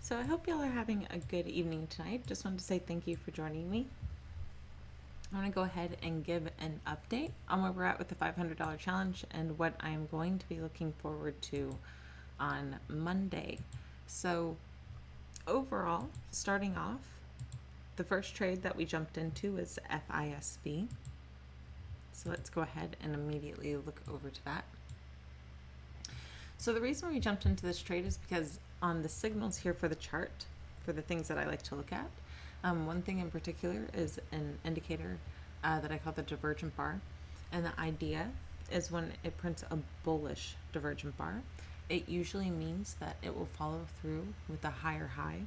So I hope y'all are having a good evening tonight. Just wanted to say thank you for joining me. I want to go ahead and give an update on where we're at with the $500 challenge and what I'm going to be looking forward to on Monday. So overall, starting off, the first trade that we jumped into was FISB. So let's go ahead and immediately look over to that. So the reason we jumped into this trade is because on the signals here for the chart, for the things that I like to look at, one thing in particular is an indicator that I call the Divergent Bar. And the idea is when it prints a bullish Divergent Bar, it usually means that it will follow through with a higher high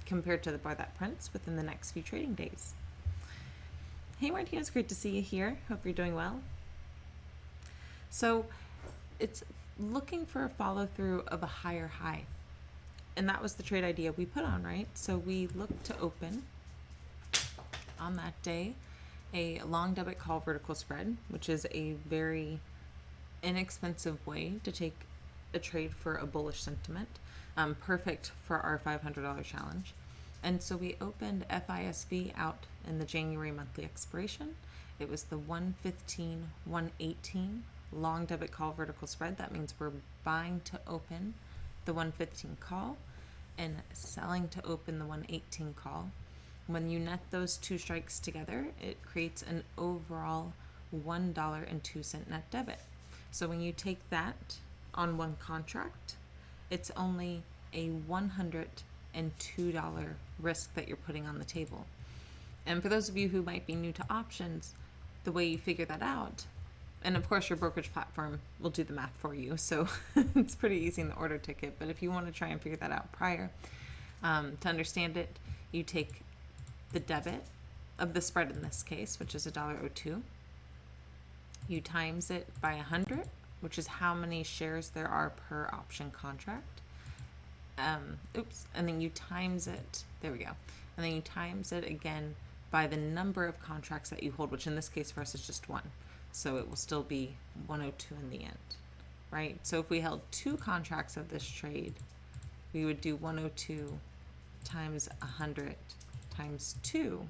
compared to the bar that prints within the next few trading days. Hey Martina, it's great to see you here. Hope you're doing well. So it's looking for a follow through of a higher high. And that was the trade idea we put on, right? So we looked to open on that day a long debit call vertical spread, which is a very inexpensive way to take a trade for a bullish sentiment, perfect for our $500 challenge. And so we opened FISB out in the January monthly expiration. It was the 115, 118 long debit call vertical spread. That means we're buying to open the 115 call and selling to open the 118 call. When you net those two strikes together, it creates an overall $1.02 net debit. So when you take that on one contract, it's only a $102 risk that you're putting on the table. And for those of you who might be new to options, the way you figure that out, and of course your brokerage platform will do the math for you, so it's pretty easy in the order ticket, but if you want to try and figure that out prior, to understand it, you take the debit of the spread in this case, which is $1.02, you times it by 100, which is how many shares there are per option contract. And then you times it, there we go, and then you times it again by the number of contracts that you hold, which in this case for us is just one. So it will still be 102 in the end, right? So if we held two contracts of this trade, we would do 102 times 100 times 2,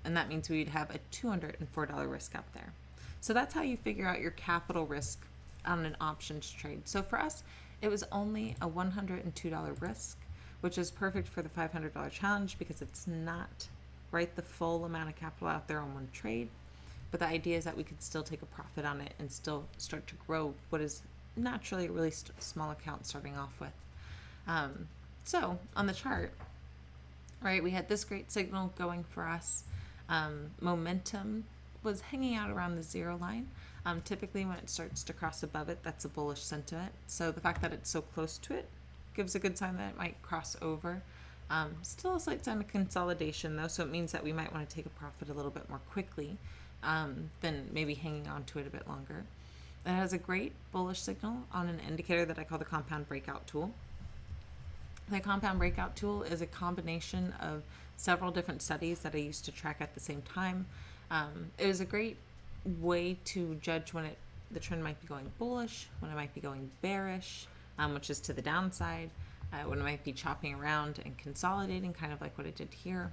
and that means we'd have a $204 risk out there. So that's how you figure out your capital risk on an options trade. So for us, it was only a $102 risk, which is perfect for the $500 challenge because it's not the full amount of capital out there on one trade. But the idea is that we could still take a profit on it and still start to grow what is naturally a really small account starting off with. So on the chart, right, we had this great signal going for us. Momentum was hanging out around the zero line. Typically when it starts to cross above it, that's a bullish sentiment. So the fact that it's so close to it gives a good sign that it might cross over. Still a slight sign of consolidation though, so it means that we might want to take a profit a little bit more quickly than maybe hanging on to it a bit longer. It has a great bullish signal on an indicator that I call the compound breakout tool. The compound breakout tool is a combination of several different studies that I used to track at the same time. It was a great way to judge when the trend might be going bullish, when it might be going bearish, which is to the downside, when it might be chopping around and consolidating, kind of like what it did here.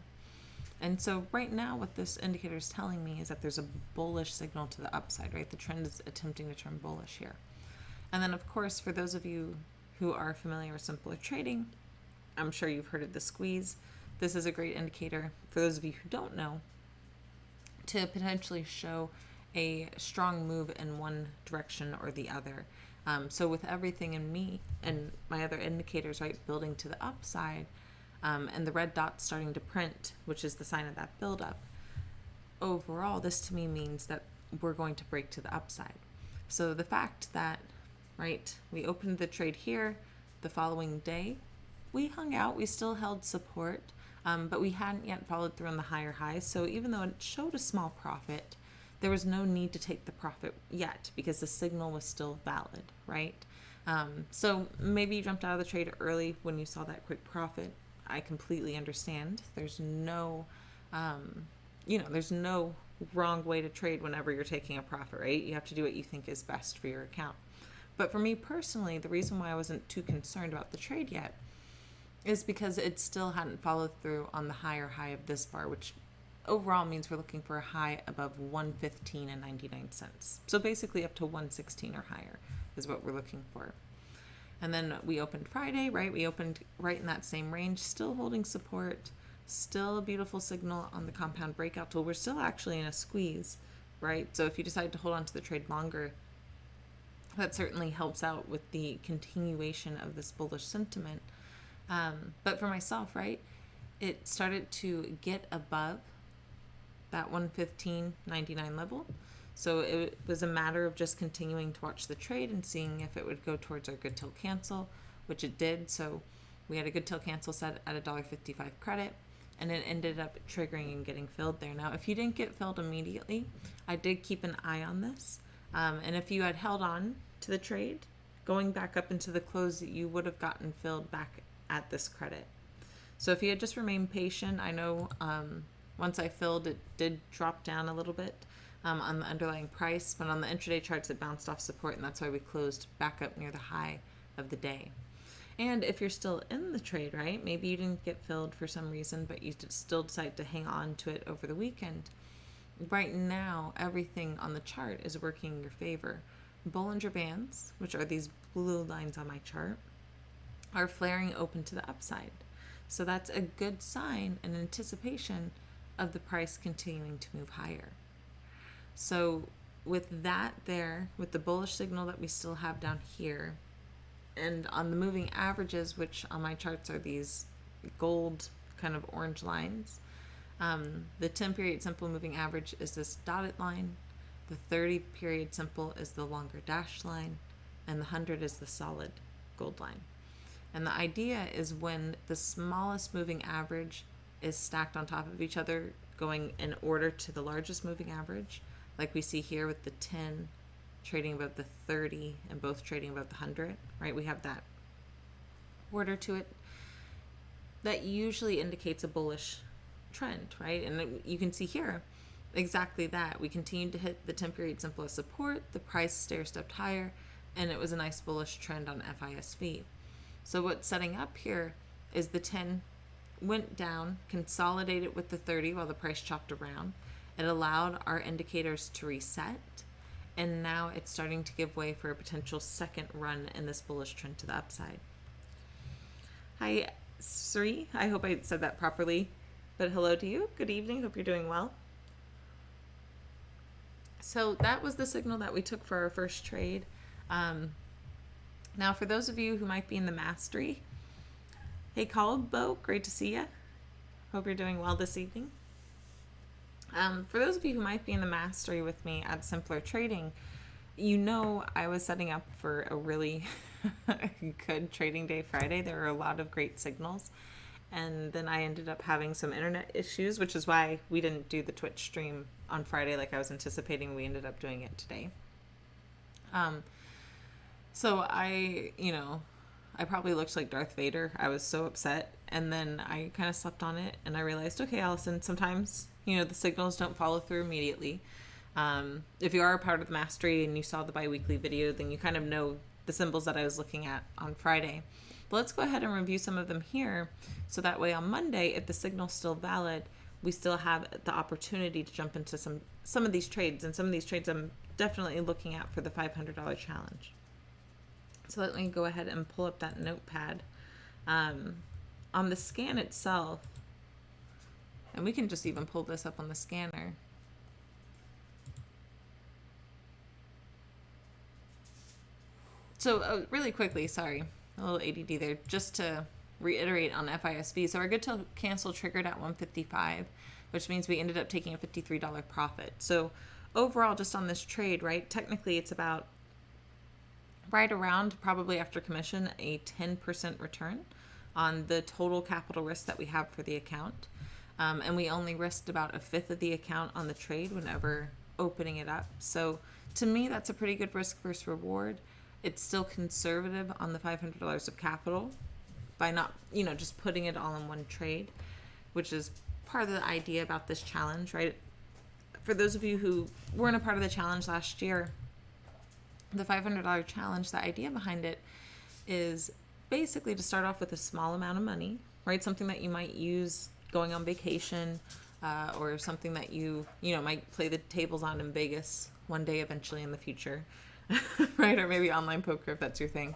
And so right now what this indicator is telling me is that there's a bullish signal to the upside, right? The trend is attempting to turn bullish here. And then of course, for those of you who are familiar with simpler trading, I'm sure you've heard of the squeeze. This is a great indicator for those of you who don't know to potentially show a strong move in one direction or the other. So with everything in me and my other indicators, right, building to the upside, and the red dot starting to print, which is the sign of that buildup, overall, this to me means that we're going to break to the upside. So the fact that, right, we opened the trade here, the following day, we hung out, we still held support, but we hadn't yet followed through on the higher highs. So even though it showed a small profit, there was no need to take the profit yet because the signal was still valid, right? So maybe you jumped out of the trade early when you saw that quick profit. I completely understand. There's no, there's no wrong way to trade whenever you're taking a profit, right? You have to do what you think is best for your account. But for me personally, the reason why I wasn't too concerned about the trade yet is because it still hadn't followed through on the higher high of this bar, which overall means we're looking for a high above 115 and 99 cents. So basically up to 116 or higher is what we're looking for. And then we opened Friday, right? We opened right in that same range, still holding support, still a beautiful signal on the compound breakout tool. We're still actually in a squeeze, right? So if you decide to hold on to the trade longer, that certainly helps out with the continuation of this bullish sentiment. But for myself, right, it started to get above that 115.99 level. So it was a matter of just continuing to watch the trade and seeing if it would go towards our good till cancel, which it did. So we had a good till cancel set at $1.55 credit, and it ended up triggering and getting filled there. Now, if you didn't get filled immediately, I did keep an eye on this. And if you had held on to the trade, going back up into the close, you would have gotten filled back at this credit. So if you had just remained patient, I know once I filled, it did drop down a little bit on the underlying price, but on the intraday charts, it bounced off support, and that's why we closed back up near the high of the day. And if you're still in the trade, right, maybe you didn't get filled for some reason, but you still decide to hang on to it over the weekend. Right now, everything on the chart is working in your favor. Bollinger Bands, which are these blue lines on my chart, are flaring open to the upside. So that's a good sign and anticipation of the price continuing to move higher. So with that there, with the bullish signal that we still have down here, and on the moving averages, which on my charts are these gold kind of orange lines, the 10 period simple moving average is this dotted line, the 30 period simple is the longer dashed line, and the 100 is the solid gold line. And the idea is when the smallest moving average is stacked on top of each other, going in order to the largest moving average, like we see here with the 10 trading above the 30 and both trading above the 100, right? We have that order to it. That usually indicates a bullish trend, right? And you can see here exactly that. We continued to hit the 10 period simple as support, the price stair-stepped higher, and it was a nice bullish trend on FISV. So what's setting up here is the 10 went down, consolidated with the 30 while the price chopped around. It allowed our indicators to reset, and now it's starting to give way for a potential second run in this bullish trend to the upside. Hi, Sri. I hope I said that properly, but hello to you. Good evening. Hope you're doing well. So that was the signal that we took for our first trade. Now, for those of you who might be in the mastery, hey, Bo, great to see you. Hope you're doing well this evening. For those of you who might be in the mastery with me at Simpler Trading, you know I was setting up for a really good trading day Friday. There were a lot of great signals, and then I ended up having some internet issues, which is why we didn't do the Twitch stream on Friday like I was anticipating. We ended up doing it today. So I probably looked like Darth Vader. I was so upset, and then I kind of slept on it, and I realized, okay, Allison, sometimes the signals don't follow through immediately. If you are a part of the mastery and you saw the bi-weekly video, then you kind of know the symbols that I was looking at on Friday. But let's go ahead and review some of them here, so that way on Monday, if the signal's still valid, we still have the opportunity to jump into some of these trades, and some of these trades I'm definitely looking at for the $500 challenge. So let me go ahead and pull up that notepad. On the scan itself, and we can just even pull this up on the scanner. So really quickly, sorry, a little ADD there, just to reiterate on FISV. So our good till cancel triggered at 155, which means we ended up taking a $53 profit. So overall, just on this trade, right, technically it's about right around, probably after commission, a 10% return on the total capital risk that we have for the account. And we only risked about a fifth of the account on the trade whenever opening it up. So to me, that's a pretty good risk versus reward. It's still conservative on the $500 of capital by not, just putting it all in one trade, which is part of the idea about this challenge, right? For those of you who weren't a part of the challenge last year, the $500 challenge, the idea behind it is basically to start off with a small amount of money, right? Something that you might use going on vacation, or something that might play the tables on in Vegas one day eventually in the future, right? Or maybe online poker if that's your thing.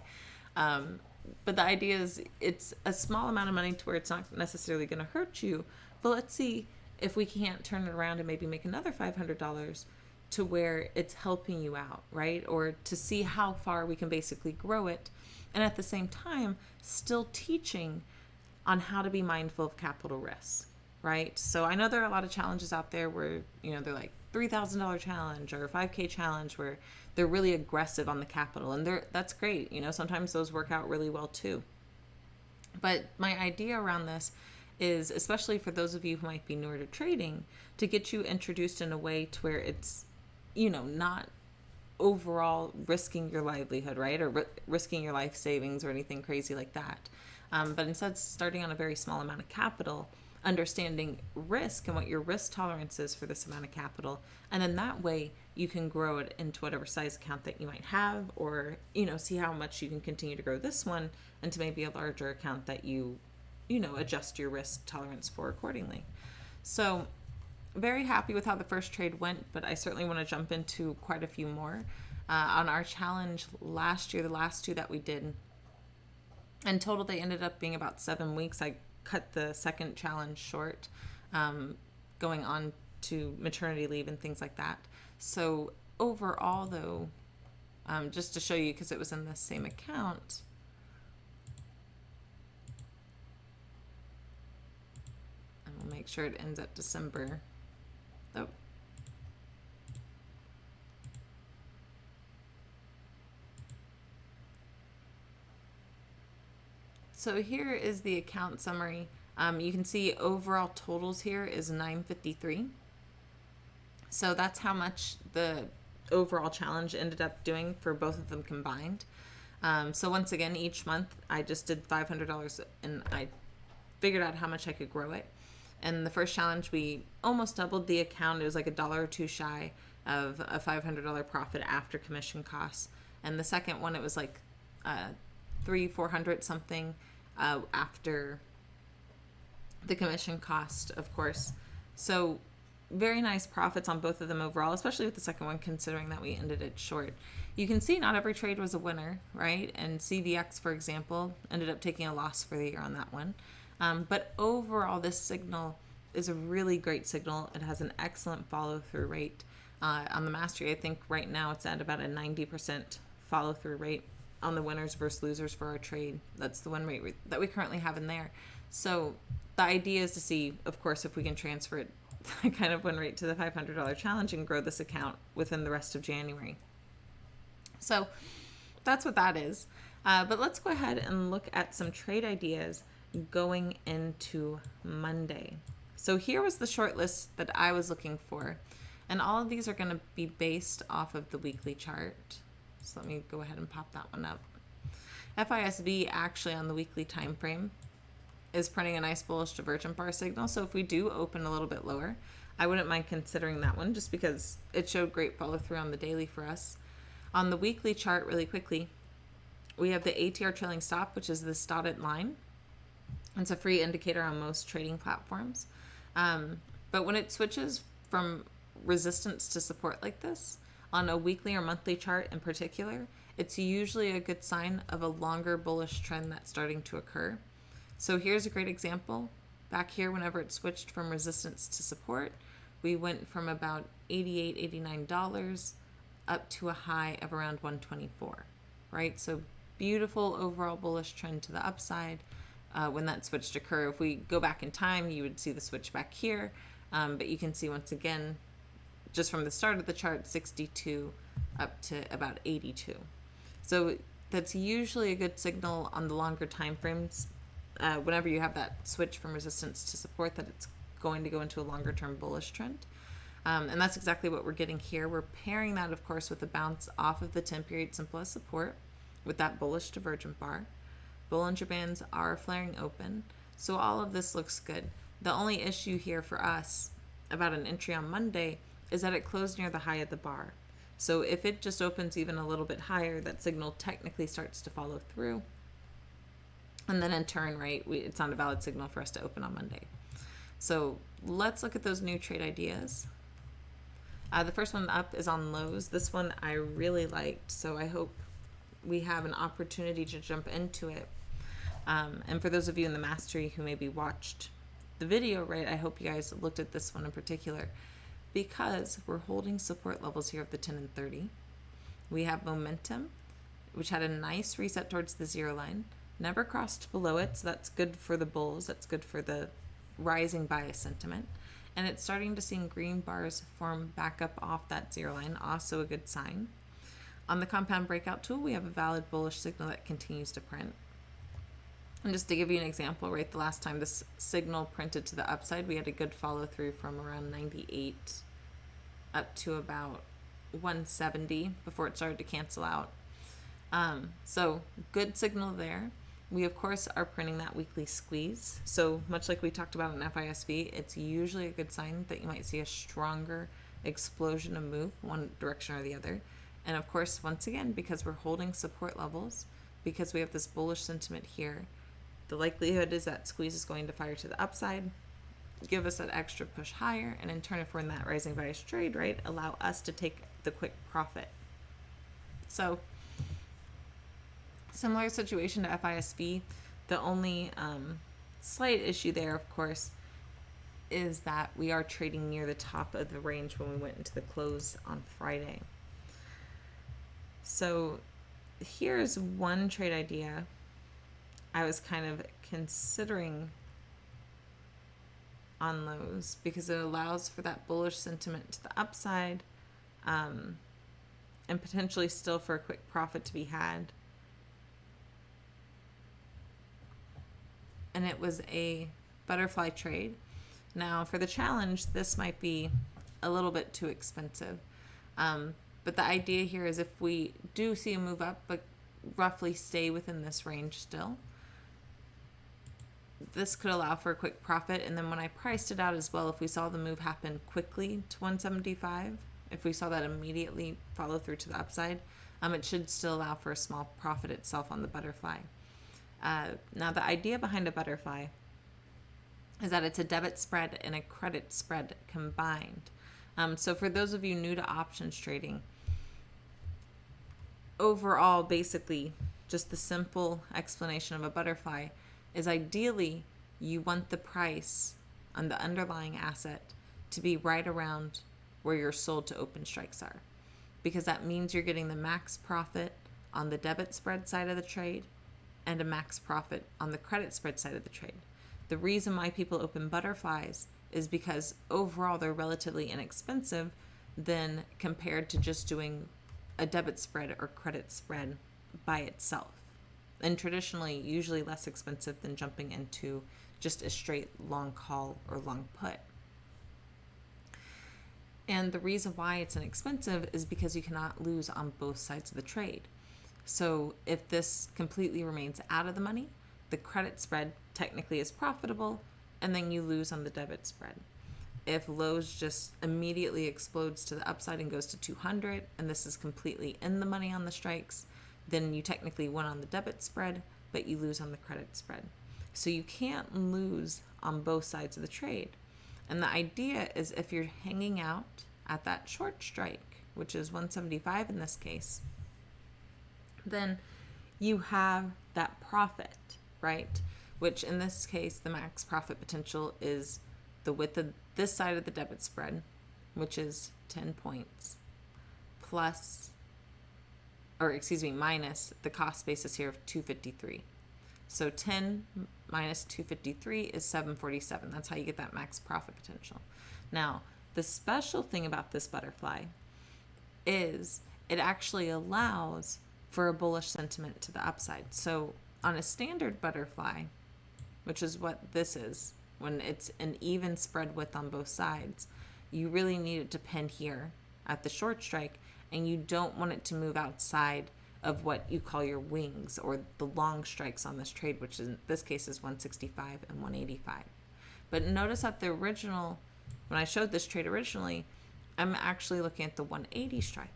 But the idea is it's a small amount of money to where it's not necessarily going to hurt you. But let's see if we can't turn it around and maybe make another $500 to where it's helping you out, right? Or to see how far we can basically grow it. And at the same time, still teaching on how to be mindful of capital risk, right? So I know there are a lot of challenges out there where, they're like $3,000 challenge or 5K challenge where they're really aggressive on the capital. And that's great. Sometimes those work out really well too. But my idea around this is, especially for those of you who might be newer to trading, to get you introduced in a way to where it's, not overall risking your livelihood, right? Or risking your life savings or anything crazy like that. But instead starting on a very small amount of capital, understanding risk and what your risk tolerance is for this amount of capital. And then that way you can grow it into whatever size account that you might have, or, see how much you can continue to grow this one into maybe a larger account that you adjust your risk tolerance for accordingly. So very happy with how the first trade went, but I certainly want to jump into quite a few more. On our challenge last year, the last two that we did, in total, they ended up being about 7 weeks. I cut the second challenge short, going on to maternity leave and things like that. So overall, though, just to show you, because it was in the same account, and we'll make sure it ends at December. Oh. So here is the account summary. You can see overall totals here is $953. So that's how much the overall challenge ended up doing for both of them combined. So once again, each month I just did $500 and I figured out how much I could grow it. And the first challenge, we almost doubled the account. It was like $1 or $2 shy of a $500 profit after commission costs. And the second one, it was like $300-400 something after the commission cost, of course. So very nice profits on both of them overall, especially with the second one, considering that we ended it short. You can see not every trade was a winner, right? And CVX, for example, ended up taking a loss for the year on that one. But overall, this signal is a really great signal. It has an excellent follow-through rate. On the mastery, I think right now it's at about a 90% follow-through rate on the winners versus losers for our trade. That's the win rate that we currently have in there. So the idea is to see, of course, if we can transfer it kind of win rate to the $500 challenge and grow this account within the rest of January. So that's what that is. But let's go ahead and look at some trade ideas going into Monday. So here was the short list that I was looking for. And all of these are going to be based off of the weekly chart. So let me go ahead and pop that one up. FISV actually on the weekly time frame is printing a nice bullish divergent bar signal. So if we do open a little bit lower, I wouldn't mind considering that one just because it showed great follow through on the daily for us. On the weekly chart, really quickly, we have the ATR trailing stop, which is this dotted line. It's a free indicator on most trading platforms. But when it switches from resistance to support like this, on a weekly or monthly chart in particular, it's usually a good sign of a longer bullish trend that's starting to occur. So here's a great example. Back here, whenever it switched from resistance to support, we went from about $88, $89 up to a high of around $124, right? So beautiful overall bullish trend to the upside when that switched occurred. If we go back in time, you would see the switch back here, but you can see once again, just from the start of the chart, 62 up to about 82. So that's usually a good signal on the longer time frames. Whenever you have that switch from resistance to support, that it's going to go into a longer term bullish trend. And that's exactly what we're getting here. We're pairing that, of course, with a bounce off of the 10 period simple as support with that bullish divergent bar. Bollinger Bands are flaring open. So all of this looks good. The only issue here for us about an entry on Monday is that it closed near the high of the bar. So if it just opens even a little bit higher, that signal technically starts to follow through. And then in turn, right, it's not a valid signal for us to open on Monday. So let's look at those new trade ideas. The first one up is on lows. This one I really liked, so I hope we have an opportunity to jump into it. And for those of you in the mastery who maybe watched the video, right, I hope you guys looked at this one in particular, because we're holding support levels here of the 10 and 30. We have momentum, which had a nice reset towards the 0 line, never crossed below it, so that's good for the bulls, that's good for the rising bias sentiment. And it's starting to see green bars form back up off that 0 line, also a good sign. On the compound breakout tool, we have a valid bullish signal that continues to print. And just to give you an example, right, the last time this signal printed to the upside, we had a good follow through from around 98 up to about 170 before it started to cancel out. So good signal there. We, of course, are printing that weekly squeeze. So much like we talked about in FISV, it's usually a good sign that you might see a stronger explosion of move one direction or the other. And of course, once again, because we're holding support levels, because we have this bullish sentiment here, the likelihood is that squeeze is going to fire to the upside, give us that extra push higher, and in turn, if we're in that rising bias trade, right, allow us to take the quick profit. So similar situation to FISV. The only slight issue there, of course, is that we are trading near the top of the range when we went into the close on Friday. So here's one trade idea I was kind of considering on lows because it allows for that bullish sentiment to the upside, and potentially still for a quick profit to be had. And it was a butterfly trade. Now for the challenge, this might be a little bit too expensive. But the idea here is if we do see a move up, but roughly stay within this range still, this could allow for a quick profit. And then when I priced it out as well, if we saw the move happen quickly to 175, if we saw that immediately follow through to the upside, it should still allow for a small profit itself on the butterfly. Now, the idea behind a butterfly is that it's a debit spread and a credit spread combined. So for those of you new to options trading, overall, basically, just the simple explanation of a butterfly is ideally you want the price on the underlying asset to be right around where your sold to open strikes are, because that means you're getting the max profit on the debit spread side of the trade and a max profit on the credit spread side of the trade. The reason why people open butterflies is because overall they're relatively inexpensive than compared to just doing a debit spread or credit spread by itself. And traditionally, usually less expensive than jumping into just a straight long call or long put. And the reason why it's inexpensive is because you cannot lose on both sides of the trade. So if this completely remains out of the money, the credit spread technically is profitable, and then you lose on the debit spread. If lows just immediately explodes to the upside and goes to 200, and this is completely in the money on the strikes, then you technically win on the debit spread, but you lose on the credit spread. So you can't lose on both sides of the trade. And the idea is if you're hanging out at that short strike, which is 175 in this case, then you have that profit, right? Which in this case, the max profit potential is the width of this side of the debit spread, which is 10 points, minus the cost basis here of 253. So 10 minus 253 is 747. That's how you get that max profit potential. Now, the special thing about this butterfly is it actually allows for a bullish sentiment to the upside. So on a standard butterfly, which is what this is, when it's an even spread width on both sides, you really need it to pin here at the short strike, and you don't want it to move outside of what you call your wings or the long strikes on this trade, which in this case is 165 and 185. But notice that the original, when I showed this trade originally, I'm actually looking at the 180 strike.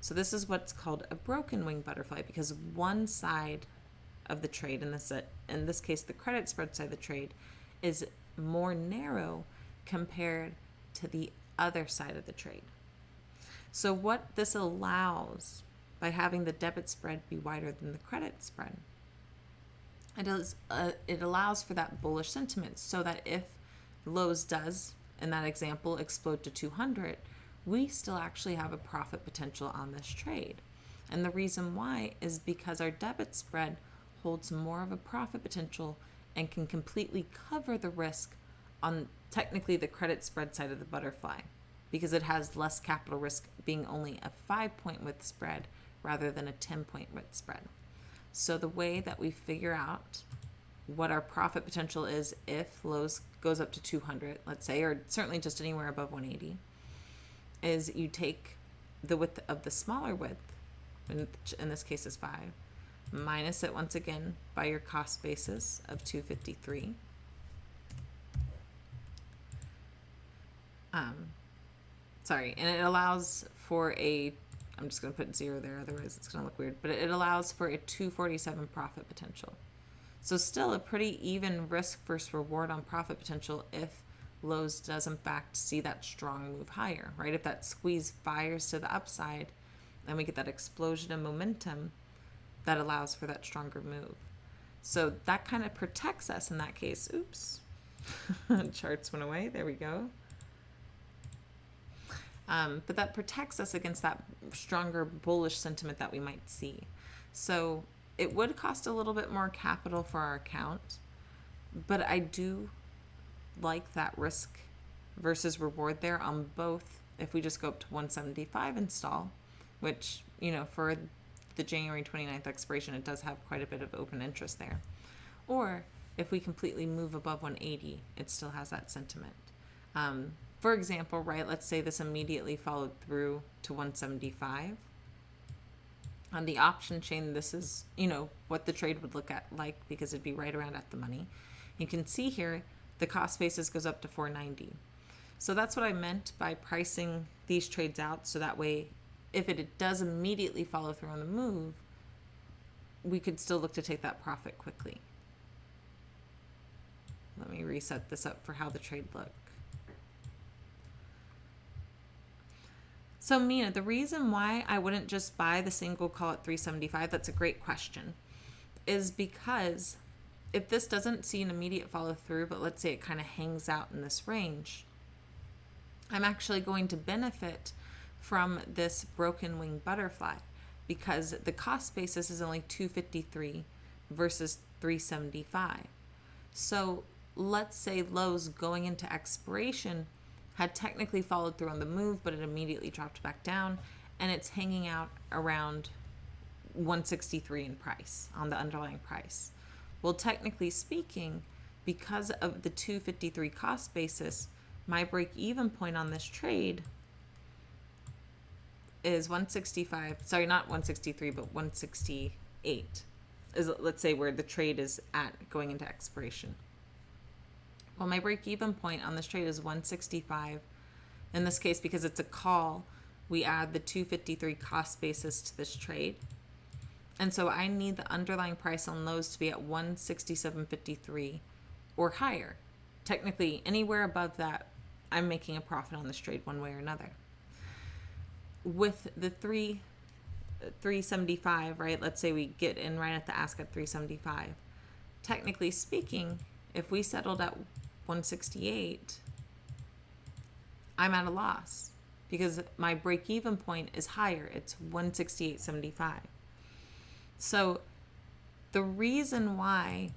So this is what's called a broken wing butterfly, because one side of the trade, in this case the credit spread side of the trade, is more narrow compared to the other side of the trade. So what this allows by having the debit spread be wider than the credit spread, it allows for that bullish sentiment, so that if Lowe's does, in that example, explode to 200, we still actually have a profit potential on this trade. And the reason why is because our debit spread holds more of a profit potential and can completely cover the risk on technically the credit spread side of the butterfly, because it has less capital risk, being only a 5-point width spread rather than a 10-point width spread. So the way that we figure out what our profit potential is if Lowe's goes up to 200, let's say, or certainly just anywhere above 180, is you take the width of the smaller width, in this case is 5, minus it once again by your cost basis of 253. And it allows for I'm just going to put 0 there, otherwise it's going to look weird, but it allows for a 247 profit potential. So still a pretty even risk versus reward on profit potential if Lowe's does in fact see that strong move higher, right? If that squeeze fires to the upside, then we get that explosion of momentum that allows for that stronger move. So that kind of protects us in that case. Oops, charts went away. There we go. But that protects us against that stronger bullish sentiment that we might see. So it would cost a little bit more capital for our account, but I do like that risk versus reward there on both. If we just go up to 175 install, which, for the January 29th expiration, it does have quite a bit of open interest there. Or if we completely move above 180, it still has that sentiment. For example, right, let's say this immediately followed through to 175. On the option chain, this is, what the trade would look like, because it'd be right around at the money. You can see here, the cost basis goes up to 490. So that's what I meant by pricing these trades out. So that way, if it does immediately follow through on the move, we could still look to take that profit quickly. Let me reset this up for how the trade looked. So Mina, the reason why I wouldn't just buy the single call at 375, that's a great question, is because if this doesn't see an immediate follow through, but let's say it kind of hangs out in this range, I'm actually going to benefit from this broken wing butterfly, because the cost basis is only 253 versus 375. So let's say Lowe's going into expiration had technically followed through on the move, but it immediately dropped back down, and it's hanging out around 163 in price, on the underlying price. Well, technically speaking, because of the 253 cost basis, my break-even point on this trade is 165, sorry, not 163, but 168, is, let's say, where the trade is at going into expiration. Well, my break-even point on this trade is 165. In this case, because it's a call, we add the 253 cost basis to this trade. And so I need the underlying price on Lowe's to be at 167.53 or higher. Technically, anywhere above that, I'm making a profit on this trade one way or another. With the 375, right? Let's say we get in right at the ask at 375. Technically speaking, if we settled at 168, I'm at a loss because my break-even point is higher. It's 168.75. So the reason why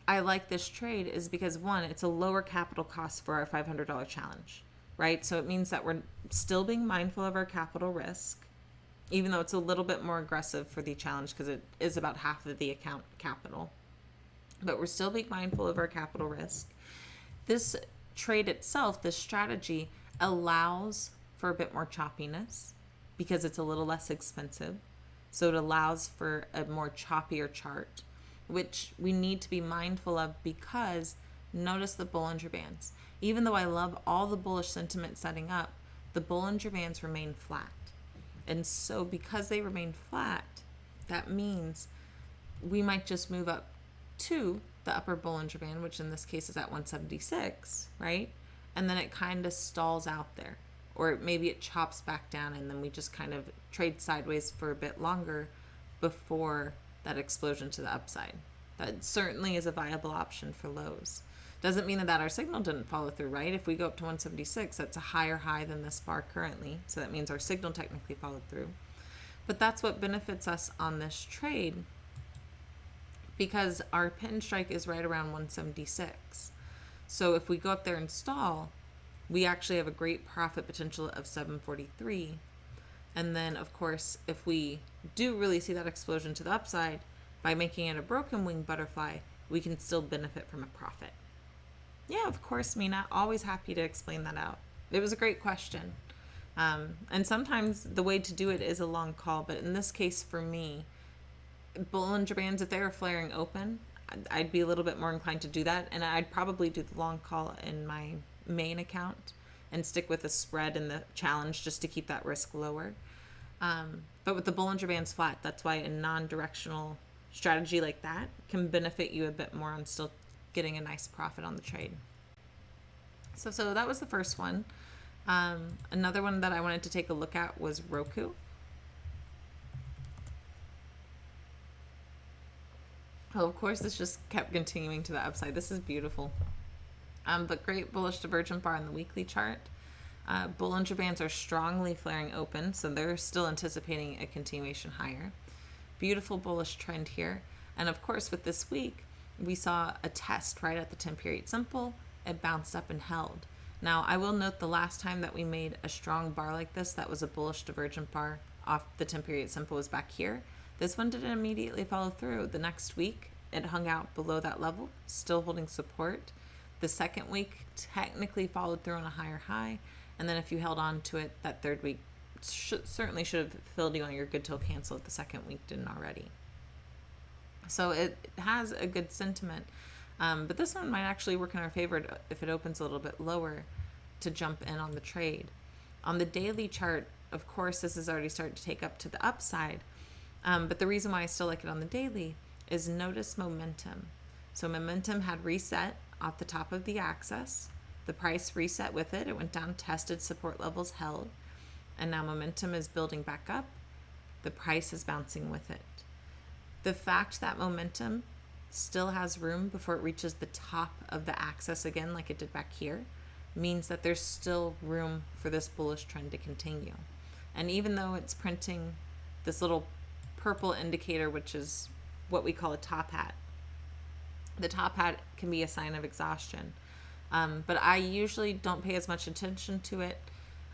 I like this trade is because, one, it's a lower capital cost for our $500 challenge, right? So it means that we're still being mindful of our capital risk, even though it's a little bit more aggressive for the challenge because it is about half of the account capital. But we're still being mindful of our capital risk. This trade itself, this strategy, allows for a bit more choppiness because it's a little less expensive. So it allows for a more choppier chart, which we need to be mindful of because notice the Bollinger Bands. Even though I love all the bullish sentiment setting up, the Bollinger Bands remain flat. And so because they remain flat, that means we might just move up to the upper Bollinger Band, which in this case is at 176, right? And then it kind of stalls out there. Or maybe it chops back down and then we just kind of trade sideways for a bit longer before that explosion to the upside. That certainly is a viable option for lows. Doesn't mean that our signal didn't follow through, right? If we go up to 176, that's a higher high than this bar currently. So that means our signal technically followed through. But that's what benefits us on this trade because our pin strike is right around 176. So if we go up there and stall, we actually have a great profit potential of 743. And then, of course, if we do really see that explosion to the upside, by making it a broken wing butterfly, we can still benefit from a profit. Yeah, of course, Mina. Always happy to explain that out. It was a great question. And sometimes the way to do it is a long call, but in this case for me, Bollinger Bands, if they were flaring open, I'd be a little bit more inclined to do that, and I'd probably do the long call in my main account and stick with the spread and the challenge just to keep that risk lower. But with the Bollinger Bands flat, that's why a non-directional strategy like that can benefit you a bit more on still getting a nice profit on the trade. So that was the first one. Another one that I wanted to take a look at was Roku. Oh, of course, this just kept continuing to the upside. This is beautiful. But great bullish divergent bar on the weekly chart. Bollinger Bands are strongly flaring open, so they're still anticipating a continuation higher. Beautiful bullish trend here. And of course, with this week, we saw a test right at the 10 period simple. It bounced up and held. Now, I will note the last time that we made a strong bar like this, that was a bullish divergent bar off the 10 period simple, was back here. This one didn't immediately follow through. The next week, it hung out below that level, still holding support. The second week technically followed through on a higher high. And then if you held on to it, that third week certainly should have filled you on your good till cancel if the second week didn't already. So it has a good sentiment. But this one might actually work in our favor if it opens a little bit lower to jump in on the trade. On the daily chart, of course, this is already starting to take up to the upside. But the reason why I still like it on the daily is notice momentum. So momentum had reset off the top of the axis. The price reset with it. It went down, tested support levels, held. And now momentum is building back up. The price is bouncing with it. The fact that momentum still has room before it reaches the top of the axis again, like it did back here, means that there's still room for this bullish trend to continue. And even though it's printing this little purple indicator, which is what we call a top hat, the top hat can be a sign of exhaustion. But I usually don't pay as much attention to it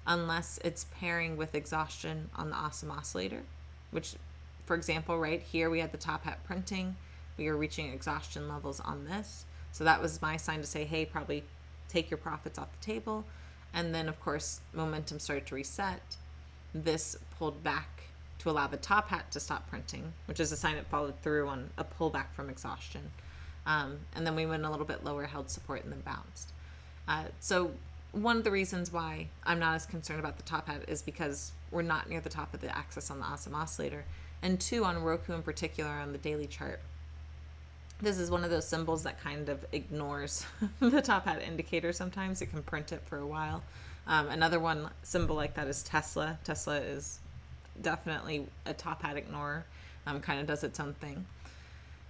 unless it's pairing with exhaustion on the awesome oscillator, which, for example, right here we had the top hat printing. We are reaching exhaustion levels on this. So that was my sign to say, hey, probably take your profits off the table. And then, of course, momentum started to reset. This pulled back to allow the top hat to stop printing, which is a sign it followed through on a pullback from exhaustion. And then we went a little bit lower, held support, and then bounced. So one of the reasons why I'm not as concerned about the top hat is because we're not near the top of the axis on the awesome oscillator. And two, on Roku in particular, on the daily chart, this is one of those symbols that kind of ignores the top hat indicator sometimes. It can print it for a while. Another one symbol like that is Tesla. Tesla is definitely a top hat ignorer, kind of does its own thing.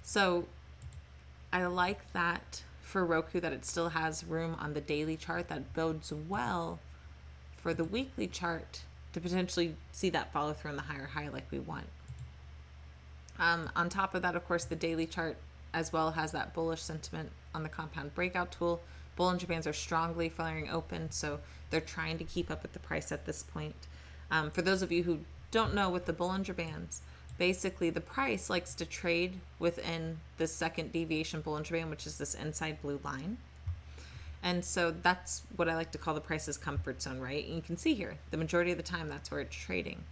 So I like that for Roku, that it still has room on the daily chart. That bodes well for the weekly chart to potentially see that follow through on the higher high like we want. On top of that, of course, the daily chart as well has that bullish sentiment on the compound breakout tool. Bollinger Bands are strongly flaring open, so they're trying to keep up with the price at this point. For those of you who don't know, with the Bollinger Bands, basically the price likes to trade within the second deviation Bollinger Band, which is this inside blue line. And so that's what I like to call the price's comfort zone, right? And you can see here, the majority of the time, that's where it's trading.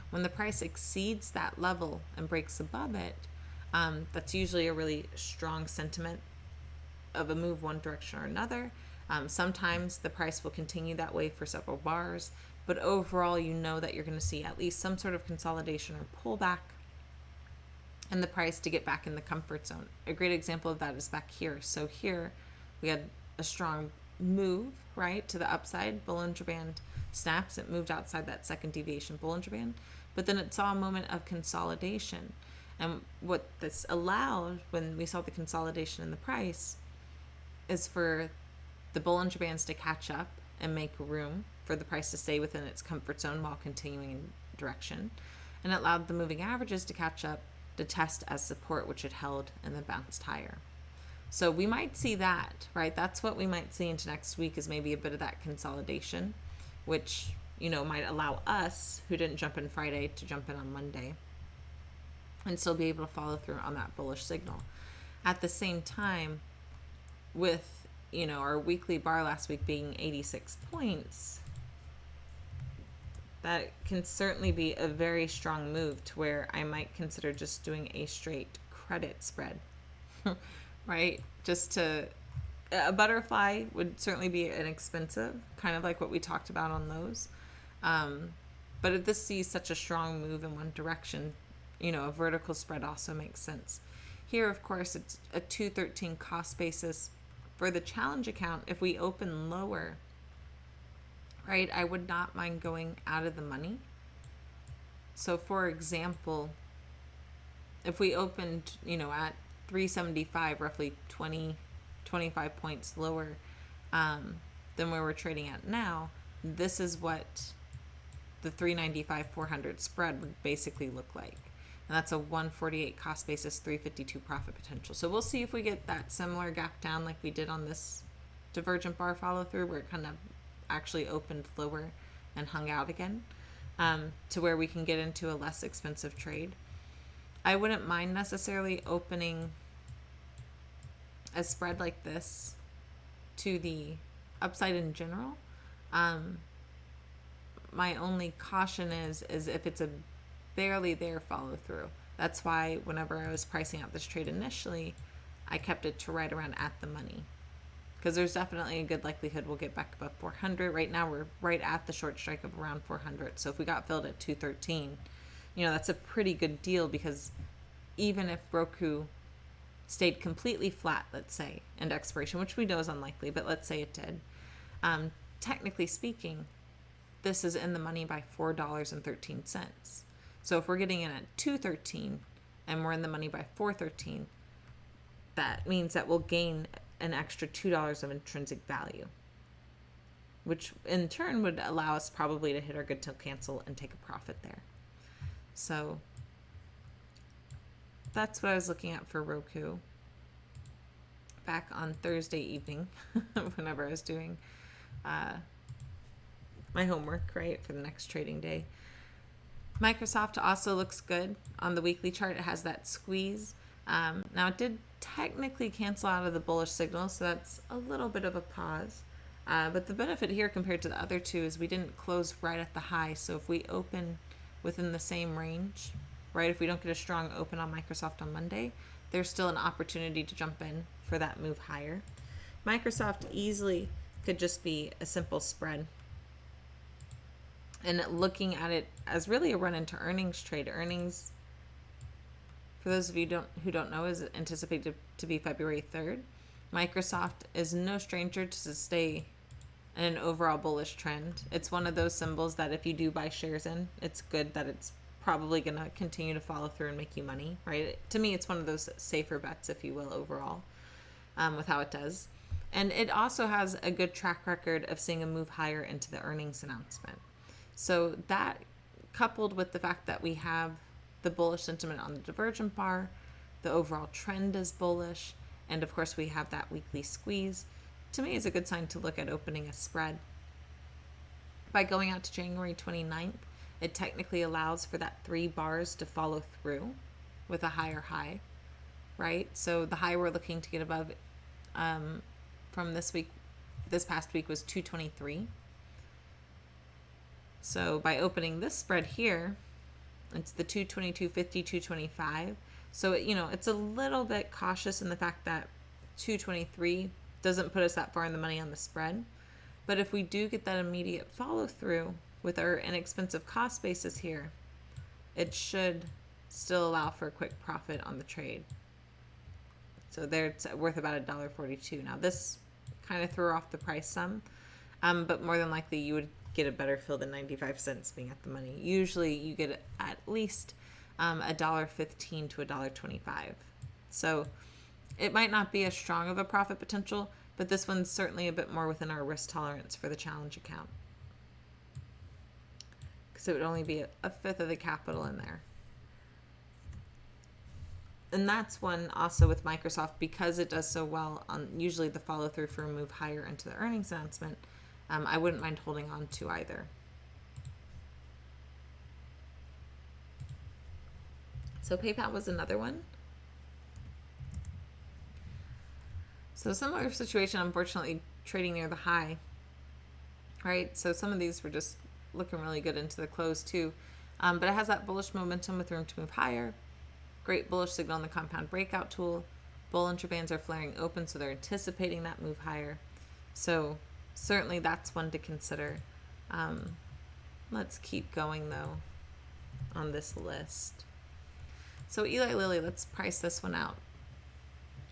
When the price exceeds that level and breaks above it, that's usually a really strong sentiment of a move one direction or another. Sometimes the price will continue that way for several bars, but overall you know that you're going to see at least some sort of consolidation or pullback and the price to get back in the comfort zone. A great example of that is back here. So here we had a strong move, right, to the upside. Bollinger Band snaps. It moved outside that second deviation Bollinger Band, but then it saw a moment of consolidation. And what this allowed when we saw the consolidation in the price is for the Bollinger Bands to catch up and make room for the price to stay within its comfort zone while continuing in direction. And it allowed the moving averages to catch up, to test as support, which it held and then bounced higher. So we might see that, right? That's what we might see into next week, is maybe a bit of that consolidation, which, you know, might allow us who didn't jump in Friday to jump in on Monday and still be able to follow through on that bullish signal. At the same time, with, you know, our weekly bar last week being 86 points, that can certainly be a very strong move to where I might consider just doing a straight credit spread, right? Just to, a butterfly would certainly be inexpensive, kind of like what we talked about on those. But if this sees such a strong move in one direction, you know, a vertical spread also makes sense. Here, of course, it's a 213 cost basis. For the challenge account, if we open lower, right, I would not mind going out of the money. So for example, if we opened, you know, at 375, roughly 25 points lower than where we're trading at now, this is what the 395 400 spread would basically look like. And that's a 148 cost basis, 352 profit potential. So we'll see if we get that similar gap down like we did on this divergent bar follow through, where it kind of actually opened lower and hung out again, to where we can get into a less expensive trade. I wouldn't mind necessarily opening a spread like this to the upside in general. My only caution is if it's a barely there follow through. That's why whenever I was pricing out this trade initially, I kept it to right around at the money, because there's definitely a good likelihood we'll get back above 400. Right now we're right at the short strike of around 400. So if we got filled at 213, you know, that's a pretty good deal, because even if Roku stayed completely flat, let's say, and expiration, which we know is unlikely, but let's say it did, technically speaking, this is in the money by $4.13. So if we're getting in at 213 and we're in the money by 413, that means that we'll gain an extra $2 of intrinsic value, which in turn would allow us probably to hit our good till cancel and take a profit there. So that's what I was looking at for Roku back on Thursday evening whenever I was doing my homework, right, for the next trading day. Microsoft also looks good on the weekly chart. It has that squeeze. Now it did technically cancel out of the bullish signal, so that's a little bit of a pause. But the benefit here compared to the other two is we didn't close right at the high. So if we open within the same range, right, if we don't get a strong open on Microsoft on Monday, there's still an opportunity to jump in for that move higher. Microsoft easily could just be a simple spread. And looking at it as really a run into earnings trade. Earnings, for those of you who don't know, is anticipated to be February 3rd. Microsoft is no stranger to stay in an overall bullish trend. It's one of those symbols that if you do buy shares in, it's good that it's probably going to continue to follow through and make you money, right? To me, it's one of those safer bets, if you will, overall, with how it does. And it also has a good track record of seeing a move higher into the earnings announcement. So that, coupled with the fact that we have the bullish sentiment on the divergent bar, the overall trend is bullish, and of course we have that weekly squeeze, to me is a good sign to look at opening a spread. By going out to January 29th, it technically allows for that 3 bars to follow through with a higher high, right? So the high we're looking to get above from this past week was 223. So by opening this spread here, it's the 222.50, 225. So, it's a little bit cautious in the fact that 223 doesn't put us that far in the money on the spread. But if we do get that immediate follow through with our inexpensive cost basis here, it should still allow for a quick profit on the trade. So there it's worth about $1.42. Now this kind of threw off the price some, but more than likely you would get a better fill than 95 cents being at the money. Usually you get at least $1.15 to $1.25. So it might not be as strong of a profit potential, but this one's certainly a bit more within our risk tolerance for the challenge account, because it would only be a fifth of the capital in there. And that's one also with Microsoft, because it does so well on usually the follow through for a move higher into the earnings announcement. I wouldn't mind holding on to either. So PayPal was another one. So similar situation, unfortunately, trading near the high, right? So some of these were just looking really good into the close too. But it has that bullish momentum with room to move higher. Great bullish signal on the compound breakout tool. Bollinger Bands are flaring open, so they're anticipating that move higher. So certainly that's one to consider. Let's keep going though on this list. So Eli Lilly, let's price this one out.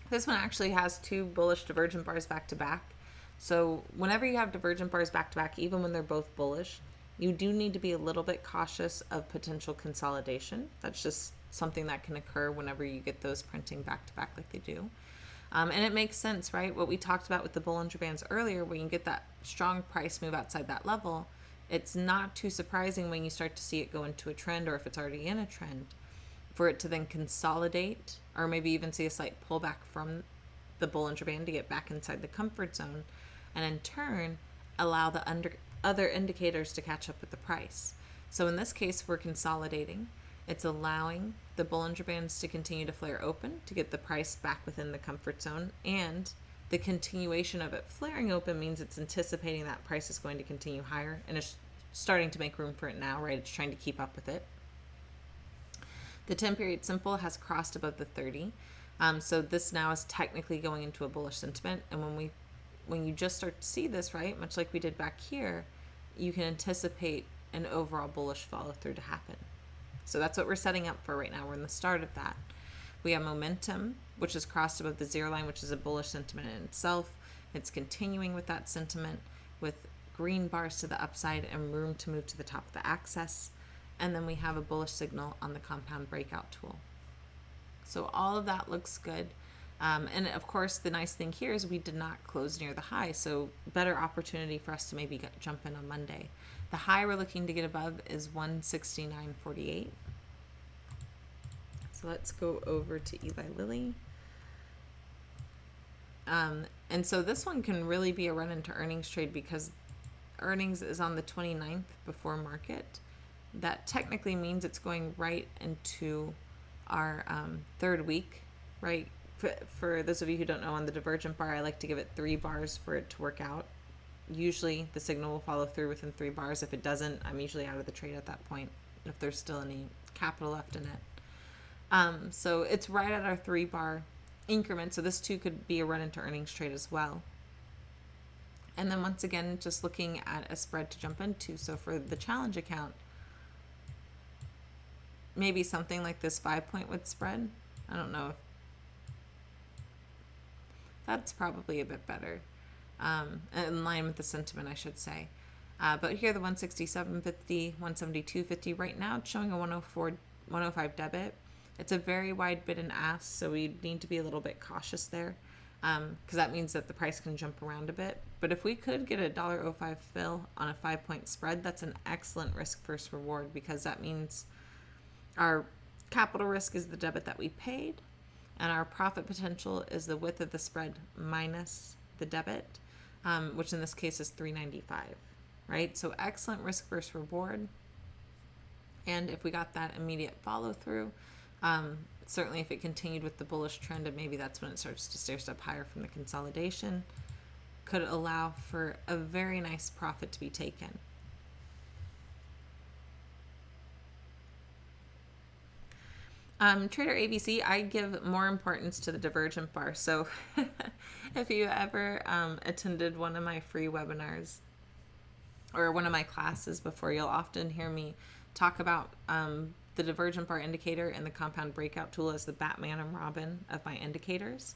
This one actually has two bullish divergent bars back to back. So whenever you have divergent bars back to back, even when they're both bullish, you do need to be a little bit cautious of potential consolidation. That's just something that can occur whenever you get those printing back to back like they do. And it makes sense, right? What we talked about with the Bollinger Bands earlier, when you get that strong price move outside that level, it's not too surprising when you start to see it go into a trend, or if it's already in a trend, for it to then consolidate, or maybe even see a slight pullback from the Bollinger Band to get back inside the comfort zone, and in turn allow the other indicators to catch up with the price. So in this case, we're consolidating. It's allowing the Bollinger Bands to continue to flare open to get the price back within the comfort zone, and the continuation of it flaring open means it's anticipating that price is going to continue higher, and it's starting to make room for it now, right? It's trying to keep up with it. The 10-period simple has crossed above the 30. So this now is technically going into a bullish sentiment. And when you just start to see this, right, much like we did back here, you can anticipate an overall bullish follow through to happen. So that's what we're setting up for right now. We're in the start of that. We have momentum, which is crossed above the zero line, which is a bullish sentiment in itself. It's continuing with that sentiment with green bars to the upside and room to move to the top of the axis. And then we have a bullish signal on the compound breakout tool. So all of that looks good. And of course, the nice thing here is we did not close near the high, so better opportunity for us to maybe jump in on Monday. The high we're looking to get above is 169.48. So let's go over to Eli Lilly. And so this one can really be a run into earnings trade, because earnings is on the 29th before market. That technically means it's going right into our third week, right? For those of you who don't know, on the Divergent Bar, I like to give it 3 bars for it to work out. Usually the signal will follow through within 3 bars. If it doesn't, I'm usually out of the trade at that point, if there's still any capital left in it. So it's right at our 3-bar increment. So this too could be a run into earnings trade as well. And then once again, just looking at a spread to jump into. So for the challenge account, maybe something like this 5-point width spread. I don't know if that's probably a bit better, in line with the sentiment, I should say. But here the 167.50, 172.50 right now, it's showing a 105 debit. It's a very wide bid and ask, so we need to be a little bit cautious there, because that means that the price can jump around a bit. But if we could get a $1.05 fill on a 5-point spread, that's an excellent risk versus reward, because that means our capital risk is the debit that we paid, and our profit potential is the width of the spread minus the debit, which in this case is $3.95, right? So excellent risk versus reward. And if we got that immediate follow through, certainly if it continued with the bullish trend, and maybe that's when it starts to stair step higher from the consolidation, could allow for a very nice profit to be taken. Trader ABC, I give more importance to the Divergent Bar. So if you ever attended one of my free webinars or one of my classes before, you'll often hear me talk about the Divergent Bar indicator and the Compound Breakout tool as the Batman and Robin of my indicators.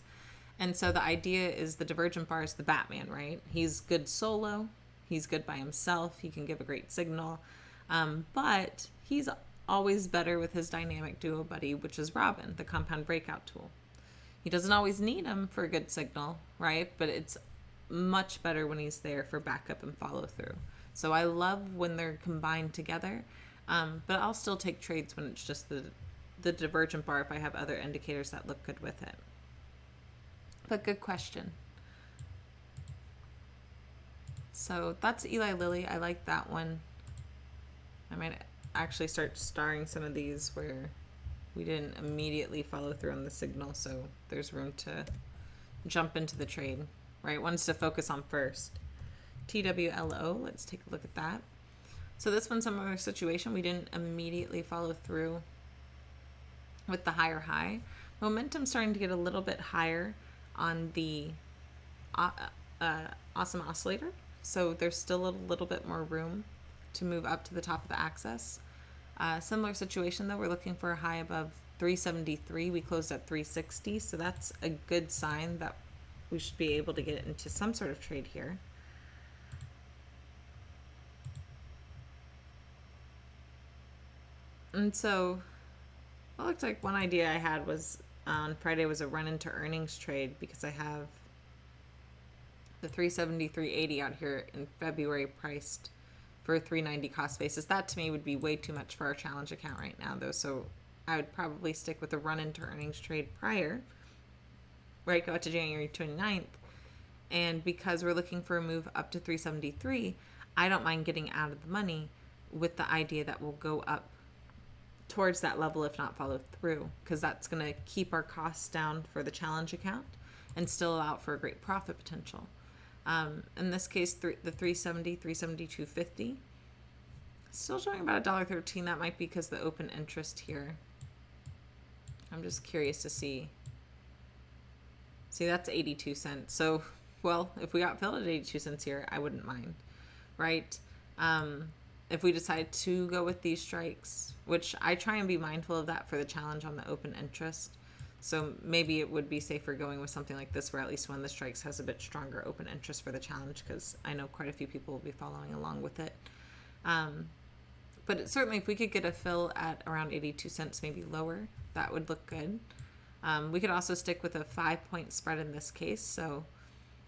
And so the idea is the Divergent Bar is the Batman, right? He's good solo. He's good by himself. He can give a great signal. But he's always better with his dynamic duo buddy, which is Robin, the Compound Breakout tool. He doesn't always need him for a good signal, right? But it's much better when he's there for backup and follow through. So I love when they're combined together, but I'll still take trades when it's just the Divergent Bar if I have other indicators that look good with it. But good question. So that's Eli Lilly. I like that one. I might actually start starring some of these where we didn't immediately follow through on the signal, so there's room to jump into the trade, right? Ones to focus on first. TWLO, let's take a look at that. So this one's similar situation. We didn't immediately follow through with the higher high. Momentum's starting to get a little bit higher on the awesome oscillator. So there's still a little bit more room to move up to the top of the axis. Similar situation though, we're looking for a high above 373. We closed at 360, so that's a good sign that we should be able to get into some sort of trade here. And so it looked like one idea I had was on Friday was a run into earnings trade, because I have the 373.80 out here in February priced for a 390 cost basis. That to me would be way too much for our challenge account right now though, so I would probably stick with a run into earnings trade prior, right, go out to January 29th. And because we're looking for a move up to 373, I don't mind getting out of the money with the idea that we'll go up towards that level if not follow through, because that's going to keep our costs down for the challenge account and still allow for a great profit potential. In this case, the 370, 372.50, still showing about $1.13. That might be because the open interest here. I'm just curious to see. See, that's 82 cents. So, well, if we got filled at 82 cents here, I wouldn't mind, right? If we decide to go with these strikes, which I try and be mindful of that for the challenge on the open interest. So maybe it would be safer going with something like this where at least one of the strikes has a bit stronger open interest for the challenge, because I know quite a few people will be following along with it. But certainly if we could get a fill at around 82 cents, maybe lower, that would look good. We could also stick with a 5-point spread in this case. So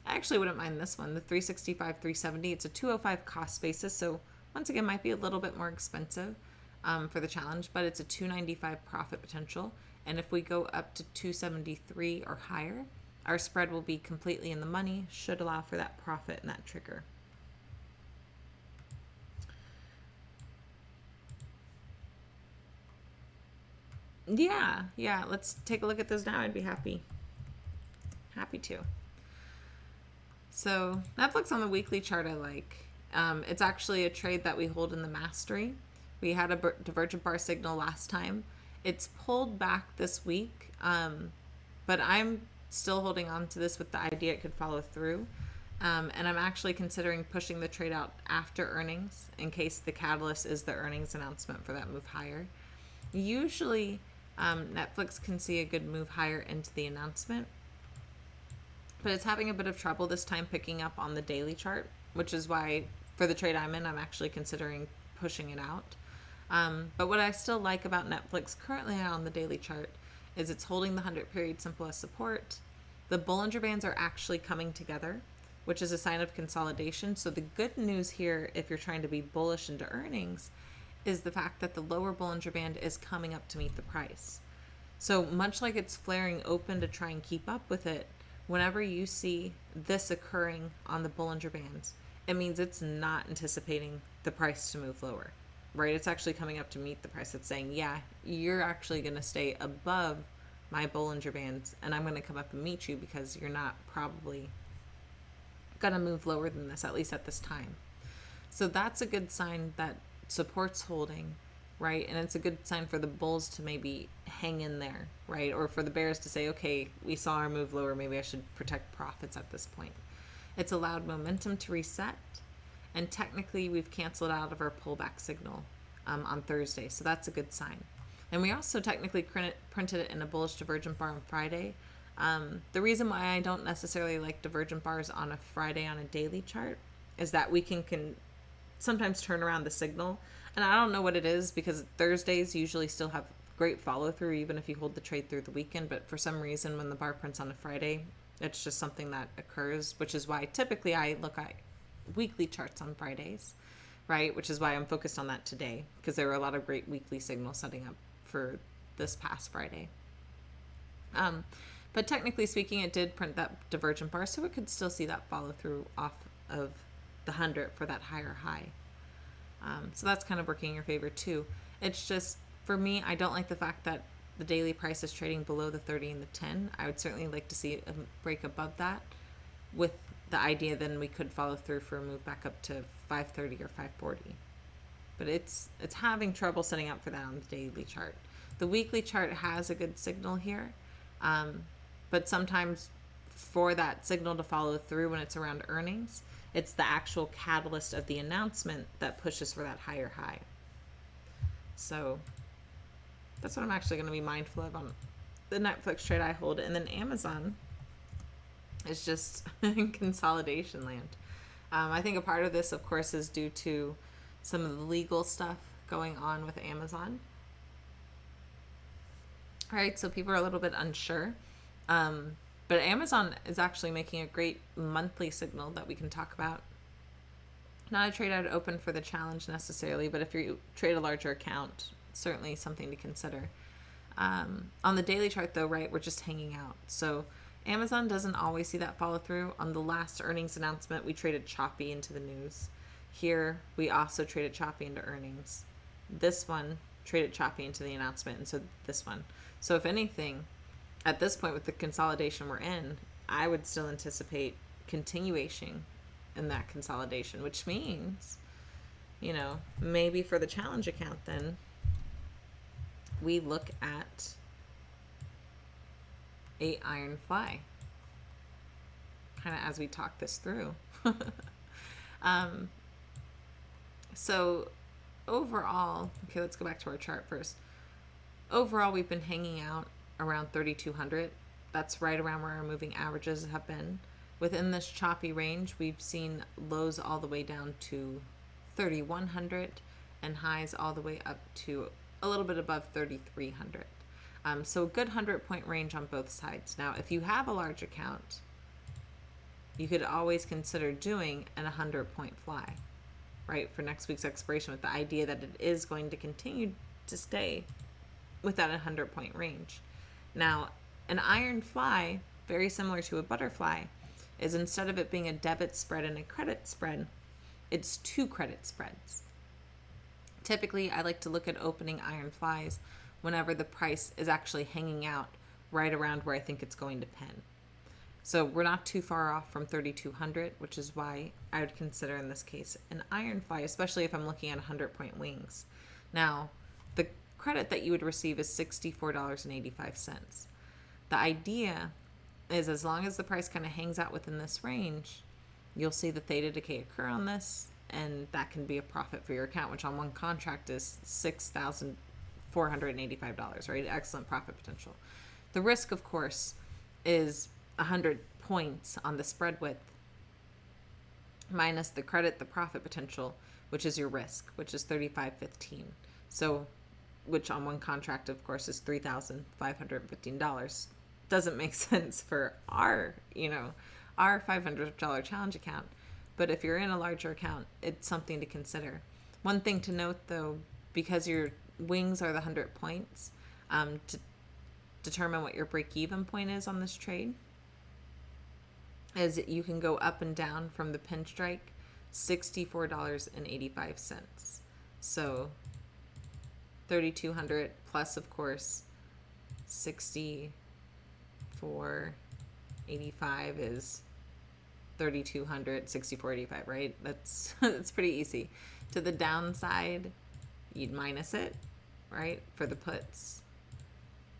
I actually wouldn't mind this one, the 365, 370. It's a 205 cost basis. So once again, might be a little bit more expensive for the challenge, but it's a 295 profit potential. And if we go up to 273 or higher, our spread will be completely in the money, should allow for that profit and that trigger. Yeah, let's take a look at those now. I'd be happy to. So Netflix on the weekly chart I like. It's actually a trade that we hold in the mastery. We had a divergent bar signal last time. It's pulled back this week, but I'm still holding on to this with the idea it could follow through. And I'm actually considering pushing the trade out after earnings in case the catalyst is the earnings announcement for that move higher. Usually, Netflix can see a good move higher into the announcement, but it's having a bit of trouble this time picking up on the daily chart, which is why for the trade I'm in, I'm actually considering pushing it out. But what I still like about Netflix currently on the daily chart is it's holding the 100 period simple as support. The Bollinger Bands are actually coming together, which is a sign of consolidation. So the good news here, if you're trying to be bullish into earnings, is the fact that the lower Bollinger Band is coming up to meet the price. So much like it's flaring open to try and keep up with it, whenever you see this occurring on the Bollinger Bands, it means it's not anticipating the price to move lower, right? It's actually coming up to meet the price. It's saying, yeah, you're actually going to stay above my Bollinger Bands, and I'm going to come up and meet you because you're not probably going to move lower than this, at least at this time. So that's a good sign that support's holding, right? And it's a good sign for the bulls to maybe hang in there, right? Or for the bears to say, okay, we saw our move lower, maybe I should protect profits at this point. It's allowed momentum to reset, and technically we've canceled out of our pullback signal on Thursday, so that's a good sign. And we also technically printed it in a bullish divergent bar on Friday. The reason why I don't necessarily like divergent bars on a Friday on a daily chart is that we can sometimes turn around the signal. And I don't know what it is, because Thursdays usually still have great follow through even if you hold the trade through the weekend. But for some reason, when the bar prints on a Friday, it's just something that occurs, which is why typically I look at weekly charts on Fridays, right? Which is why I'm focused on that today, because there were a lot of great weekly signals setting up for this past Friday. But technically speaking, it did print that divergent bar, so it could still see that follow through off of the 100 for that higher high. So that's kind of working in your favor too. It's just, for me, I don't like the fact that the daily price is trading below the 30 and the 10. I would certainly like to see a break above that, with the idea then we could follow through for a move back up to 530 or 540. But it's having trouble setting up for that on the daily chart. The weekly chart has a good signal here, but sometimes for that signal to follow through when it's around earnings, it's the actual catalyst of the announcement that pushes for that higher high. So that's what I'm actually going to be mindful of on the Netflix trade I hold. And then Amazon is just in consolidation land. I think a part of this, of course, is due to some of the legal stuff going on with Amazon. All right, so people are a little bit unsure. But Amazon is actually making a great monthly signal that we can talk about. Not a trade I'd open for the challenge necessarily, but if you trade a larger account, certainly something to consider. On the daily chart, though, right, we're just hanging out. So Amazon doesn't always see that follow through. On the last earnings announcement, we traded choppy into the news. Here, we also traded choppy into earnings. This one traded choppy into the announcement, and so this one. So if anything, at this point with the consolidation we're in, I would still anticipate continuation in that consolidation, which means, maybe for the challenge account then, we look at a iron fly, kind of as we talk this through. So overall, okay, let's go back to our chart first. Overall, we've been hanging out around 3,200. That's right around where our moving averages have been. Within this choppy range, we've seen lows all the way down to 3,100 and highs all the way up to a little bit above 3,300. So a good 100-point range on both sides. Now, if you have a large account, you could always consider doing an 100-point fly, right, for next week's expiration, with the idea that it is going to continue to stay with that 100-point range. Now, an iron fly, very similar to a butterfly, is instead of it being a debit spread and a credit spread, it's 2 credit spreads. Typically, I like to look at opening iron flies whenever the price is actually hanging out right around where I think it's going to pin. So we're not too far off from 3,200, which is why I would consider in this case an iron fly, especially if I'm looking at 100-point wings. Now, the credit that you would receive is $64.85. The idea is, as long as the price kind of hangs out within this range, you'll see the theta decay occur on this, and that can be a profit for your account, which on one contract is $6,485, right? Excellent profit potential. The risk, of course, is 100 points on the spread width minus the credit, the profit potential, which is your risk, which is $35.15. So, which on one contract, of course, is $3,515. Doesn't make sense for our $500 challenge account. But if you're in a larger account, it's something to consider. One thing to note, though, because your wings are the 100 points, to determine what your break-even point is on this trade, is you can go up and down from the pin strike $64.85. So 3,200 plus, of course, 64.85 is 3,200, 64.85, right? That's pretty easy. To the downside, you'd minus it, right, for the puts,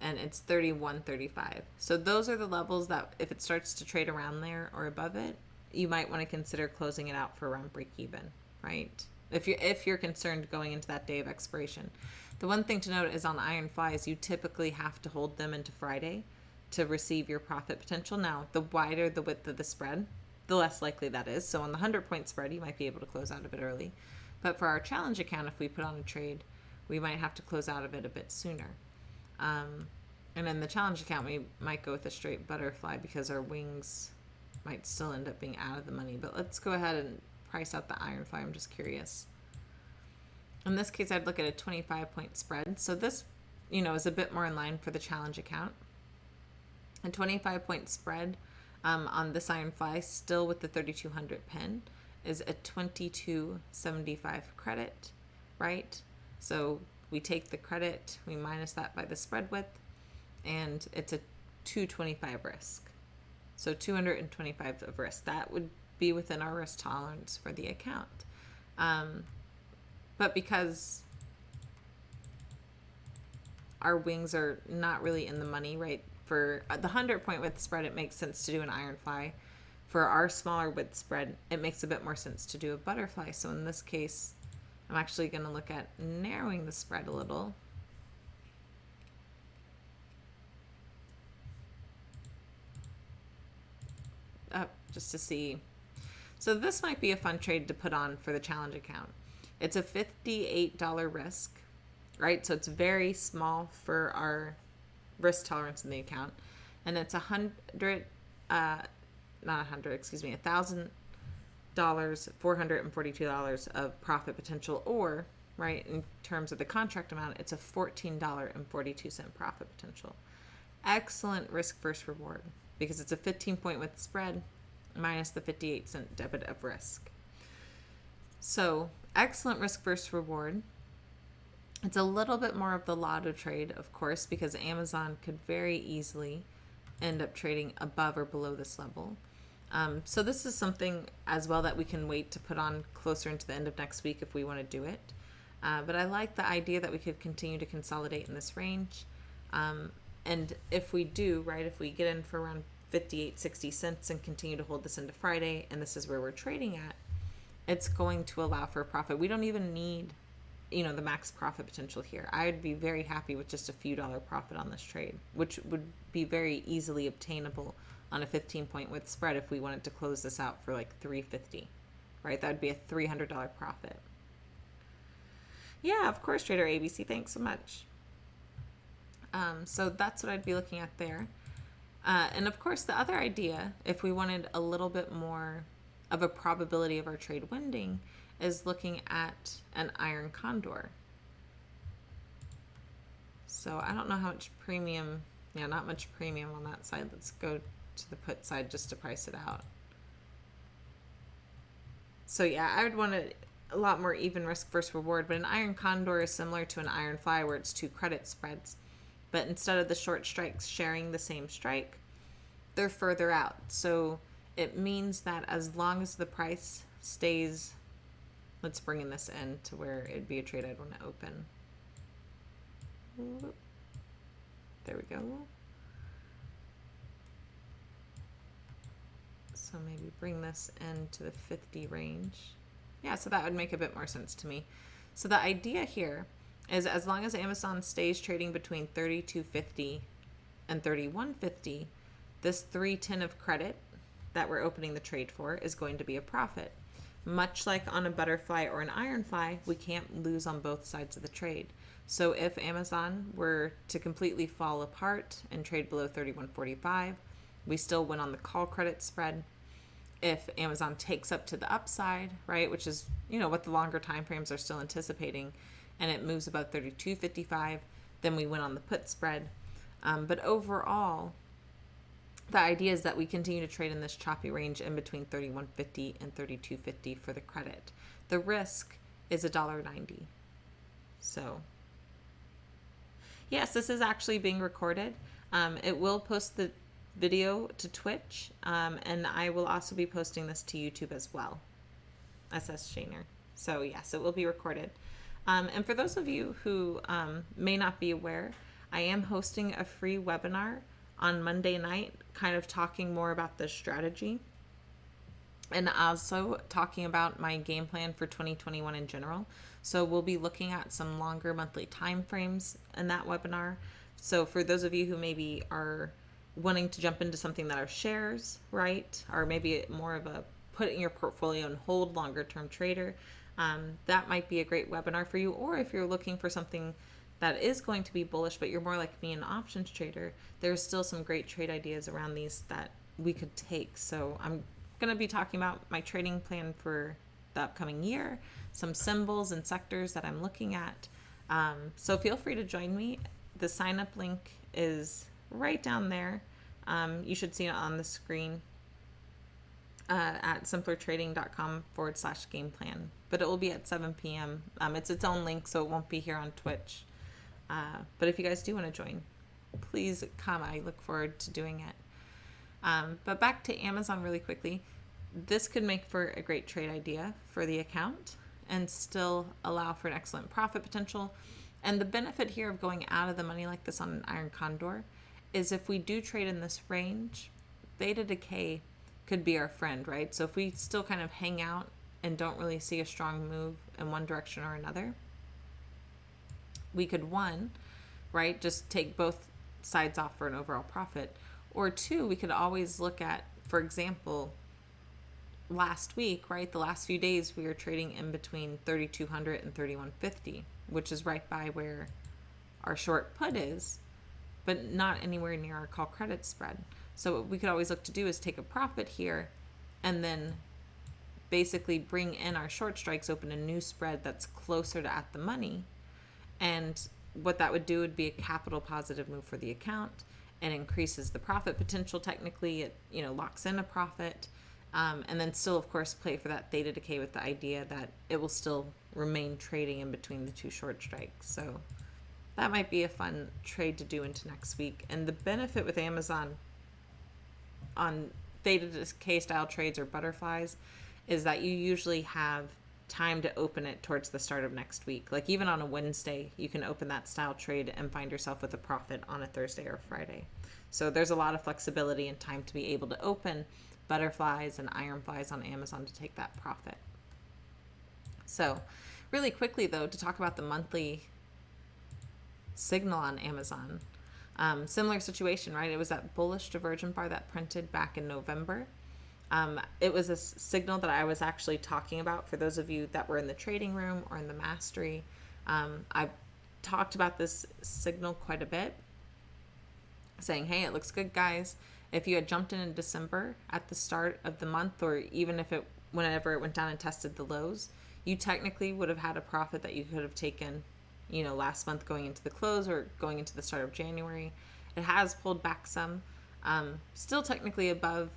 and it's 31.35. So those are the levels that if it starts to trade around there or above it, you might want to consider closing it out for around break even, right? If you're concerned going into that day of expiration. The one thing to note is on iron flies, you typically have to hold them into Friday to receive your profit potential. Now, the wider the width of the spread, the less likely that is. So on the 100-point spread, you might be able to close out a bit early. But for our challenge account, if we put on a trade, we might have to close out of it a bit sooner. And in the challenge account, we might go with a straight butterfly because our wings might still end up being out of the money. But let's go ahead and price out the iron fly. I'm just curious. In this case, I'd look at a 25-point spread. So this, is a bit more in line for the challenge account. A 25-point spread on this iron fly, still with the 3200 pin, is a 22.75 credit, right? So we take the credit, we minus that by the spread width, and it's a 225 risk. So 225 of risk. That would be within our risk tolerance for the account. But because our wings are not really in the money, right? For the 100-point width spread, it makes sense to do an iron fly. For our smaller width spread, it makes a bit more sense to do a butterfly. So in this case, I'm actually going to look at narrowing the spread a little. Up just to see. So this might be a fun trade to put on for the challenge account. It's a $58 risk, right? So it's very small for our risk tolerance in the account. And it's $1,000, $442 of profit potential, or, right, in terms of the contract amount, it's a $14.42 profit potential. Excellent risk versus reward because it's a 15-point width spread minus the 58-cent debit of risk. So excellent risk versus reward. It's a little bit more of the lotto trade, of course, because Amazon could very easily end up trading above or below this level. So this is something as well that we can wait to put on closer into the end of next week if we want to do it. But I like the idea that we could continue to consolidate in this range. And if we do, right, if we get in for around 58-60 cents and continue to hold this into Friday, and this is where we're trading at, it's going to allow for a profit. We don't even need, the max profit potential here. I would be very happy with just a few dollar profit on this trade, which would be very easily obtainable on a 15-point width spread if we wanted to close this out for like $350, right? That would be a $300 profit. Yeah, of course, Trader ABC. Thanks so much. So that's what I'd be looking at there. And of course, the other idea, if we wanted a little bit more of a probability of our trade winning, is looking at an iron condor. So I don't know how much premium, not much premium on that side. Let's go to the put side just to price it out. So yeah, I would want a lot more even risk versus reward, but an iron condor is similar to an iron fly where it's two credit spreads. But instead of the short strikes sharing the same strike, they're further out. So it means that as long as the price stays, let's bring in this in to where it'd be a trade I'd want to open. There we go. So maybe bring this into the 50 range. Yeah, so that would make a bit more sense to me. So the idea here is as long as Amazon stays trading between 32.50 and 31.50, this 310 of credit that we're opening the trade for is going to be a profit. Much like on a butterfly or an iron fly, we can't lose on both sides of the trade. So if Amazon were to completely fall apart and trade below 31.45, we still win on the call credit spread. If Amazon takes up to the upside, right, which is, what the longer time frames are still anticipating, and it moves above 32.55, then we win on the put spread. But overall, the idea is that we continue to trade in this choppy range in between 31.50 and 32.50 for the credit. The risk is $1.90. So, yes, this is actually being recorded. It will post the video to Twitch, and I will also be posting this to YouTube as well. SS Shaner. So, yes, it will be recorded. And for those of you who may not be aware, I am hosting a free webinar on Monday night, kind of talking more about this strategy. and also talking about my game plan for 2021 in general. So we'll be looking at some longer monthly time frames in that webinar. So for those of you who maybe are wanting to jump into something that are shares, right, or maybe more of a put in your portfolio and hold longer term trader, that might be a great webinar for you. Or if you're looking for something that is going to be bullish, but you're more like me, an options trader, there's still some great trade ideas around these that we could take. So I'm going to be talking about my trading plan for the upcoming year, some symbols and sectors that I'm looking at. So feel free to join me. The sign up link is right down there. You should see it on the screen at simplertrading.com/game plan. But it will be at 7 p.m. It's its own link, so it won't be here on Twitch. But if you guys do want to join, please come. I look forward to doing it. But back to Amazon really quickly. This could make for a great trade idea for the account and still allow for an excellent profit potential. And the benefit here of going out of the money like this on an iron condor is if we do trade in this range, beta decay could be our friend, right? So if we still kind of hang out and don't really see a strong move in one direction or another, we could, one, right, just take both sides off for an overall profit. Or two, we could always look at, for example, last week, right, the last few days we were trading in between 3,200 and 3,150, which is right by where our short put is, but not anywhere near our call credit spread. So what we could always look to do is take a profit here and then basically bring in our short strikes, open a new spread that's closer to at the money. And what that would do would be a capital positive move for the account and increases the profit potential. Technically, it locks in a profit, and then still, of course, play for that theta decay with the idea that it will still remain trading in between the two short strikes. So that might be a fun trade to do into next week. And the benefit with Amazon on theta decay style trades or butterflies is that you usually have time to open it towards the start of next week. Like even on a Wednesday, you can open that style trade and find yourself with a profit on a Thursday or Friday. So there's a lot of flexibility and time to be able to open butterflies and ironflies on Amazon to take that profit. So really quickly though, to talk about the monthly signal on Amazon, similar situation, right? It was that bullish divergent bar that printed back in November. It was a signal that I was actually talking about for those of you that were in the trading room or in the mastery. I've talked about this signal quite a bit, saying, hey, it looks good, guys. If you had jumped in December at the start of the month, or even if whenever it went down and tested the lows, you technically would have had a profit that you could have taken, last month going into the close or going into the start of January. It has pulled back some, still technically above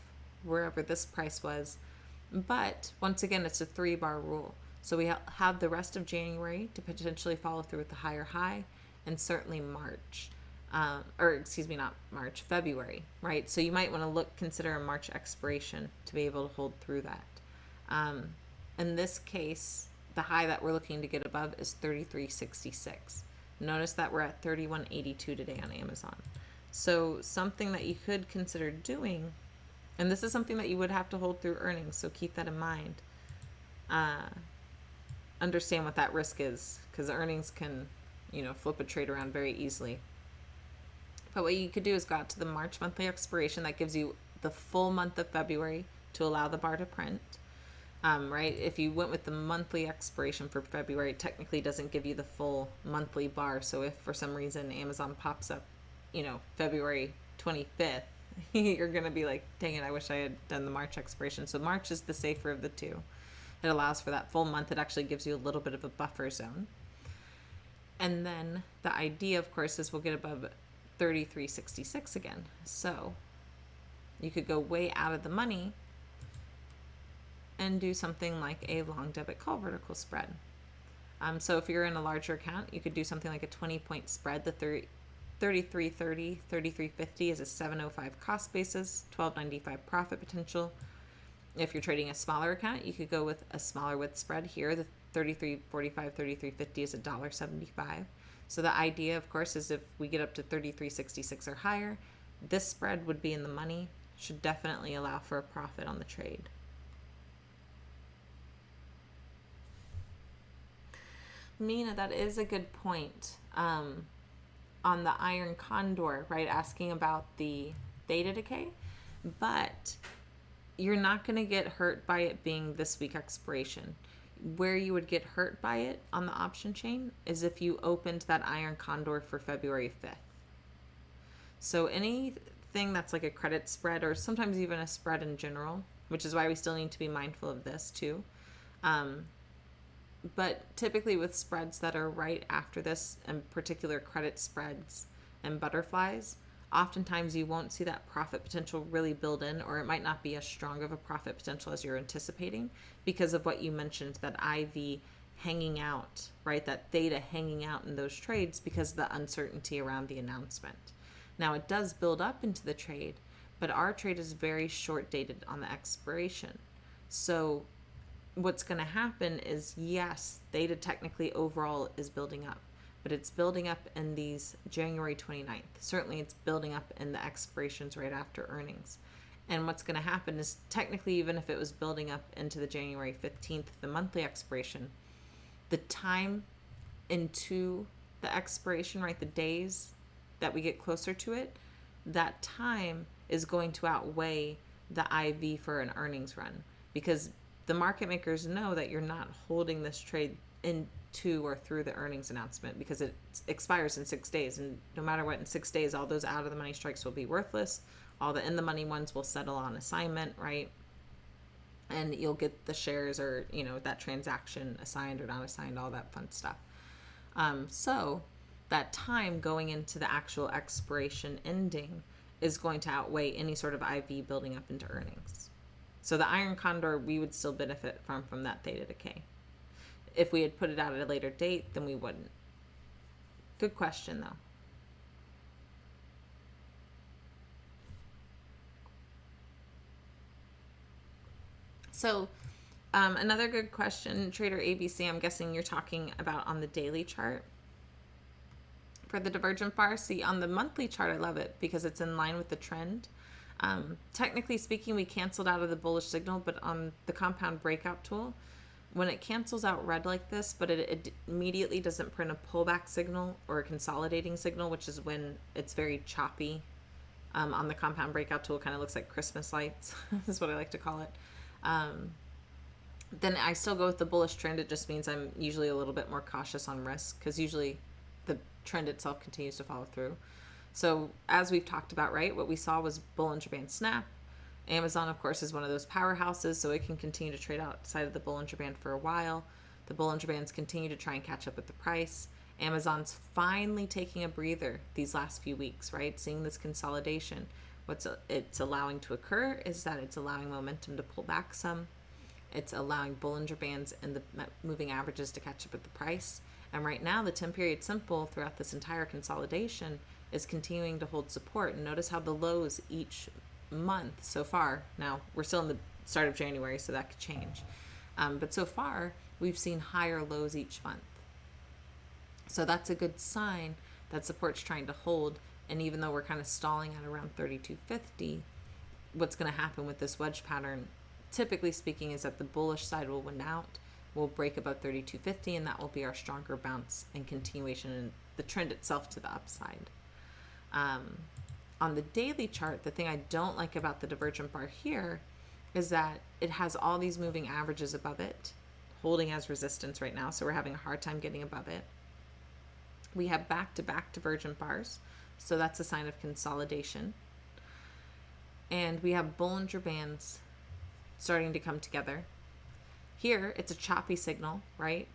wherever this price was, but once again, it's a 3-bar rule. So we have the rest of January to potentially follow through with the higher high, and certainly February, right? So you might want to consider a March expiration to be able to hold through that. In this case, the high that we're looking to get above is 33.66. Notice that we're at 31.82 today on Amazon. So something that you could consider doing, and this is something that you would have to hold through earnings, so keep that in mind. Understand what that risk is, because earnings can, flip a trade around very easily. But what you could do is go out to the March monthly expiration. That gives you the full month of February to allow the bar to print. Right? If you went with the monthly expiration for February, it technically doesn't give you the full monthly bar. So if for some reason Amazon pops up, February 25th, you're going to be like, dang it, I wish I had done the March expiration. So March is the safer of the two. It allows for that full month. It actually gives you a little bit of a buffer zone. And then the idea, of course, is we'll get above 33.66 again. So you could go way out of the money and do something like a long debit call vertical spread. So if you're in a larger account, you could do something like a 20-point spread. The 33.30, 33.50 is a 7.05 cost basis, 12.95 profit potential. If you're trading a smaller account, you could go with a smaller width spread here. The 33.45, 33.50 is $1.75. So the idea, of course, is if we get up to 33.66 or higher, this spread would be in the money, should definitely allow for a profit on the trade. Mina, that is a good point. On the Iron Condor, right? Asking about the theta decay, but you're not going to get hurt by it being this week expiration. Where you would get hurt by it on the option chain is if you opened that Iron Condor for February 5th. So anything that's like a credit spread, or sometimes even a spread in general, which is why we still need to be mindful of this too. But typically with spreads that are right after this, and particular credit spreads and butterflies, oftentimes you won't see that profit potential really build in, or it might not be as strong of a profit potential as you're anticipating because of what you mentioned, that IV hanging out, right? That theta hanging out in those trades because of the uncertainty around the announcement. Now it does build up into the trade, but our trade is very short dated on the expiration. So what's going to happen is, yes, theta technically overall is building up, but it's building up in these January 29th. Certainly it's building up in the expirations right after earnings. And what's going to happen is, technically, even if it was building up into the January 15th, the monthly expiration, the time into the expiration, right, the days that we get closer to it, that time is going to outweigh the IV for an earnings run, because the market makers know that you're not holding this trade into or through the earnings announcement, because it expires in 6 days. And no matter what, in 6 days, all those out of the money strikes will be worthless. All the in the money ones will settle on assignment, right? And you'll get the shares, or, that transaction assigned or not assigned, all that fun stuff. So that time going into the actual expiration ending is going to outweigh any sort of IV building up into earnings. So the Iron Condor, we would still benefit from that theta decay. If we had put it out at a later date, then we wouldn't. Good question, though. So another good question, Trader ABC, I'm guessing you're talking about on the daily chart. For the Divergent Bar, see, on the monthly chart, I love it because it's in line with the trend. Technically speaking, we canceled out of the bullish signal, but on the compound breakout tool, when it cancels out red like this, but it immediately doesn't print a pullback signal or a consolidating signal, which is when it's very choppy. On the compound breakout tool, kind of looks like Christmas lights, is what I like to call it. Then I still go with the bullish trend. It just means I'm usually a little bit more cautious on risk, because usually the trend itself continues to follow through. So as we've talked about, right, what we saw was Bollinger Band snap. Amazon, of course, is one of those powerhouses, so it can continue to trade outside of the Bollinger Band for a while. The Bollinger Bands continue to try and catch up with the price. Amazon's finally taking a breather these last few weeks, right? Seeing this consolidation. What it's allowing to occur is that it's allowing momentum to pull back some. It's allowing Bollinger Bands and the moving averages to catch up with the price. And right now, the 10-period simple throughout this entire consolidation is continuing to hold support. And notice how the lows each month so far, now we're still in the start of January, so that could change. But so far, we've seen higher lows each month. So that's a good sign that support's trying to hold. And even though we're kind of stalling at around 32.50, what's going to happen with this wedge pattern, typically speaking, is that the bullish side will win out. We'll break above 32.50, and that will be our stronger bounce and continuation in the trend itself to the upside. On the daily chart, the thing I don't like about the Divergent Bar here is that it has all these moving averages above it, holding as resistance right now, so we're having a hard time getting above it. We have back-to-back Divergent Bars, so that's a sign of consolidation. And we have Bollinger Bands starting to come together. Here, it's a choppy signal, right?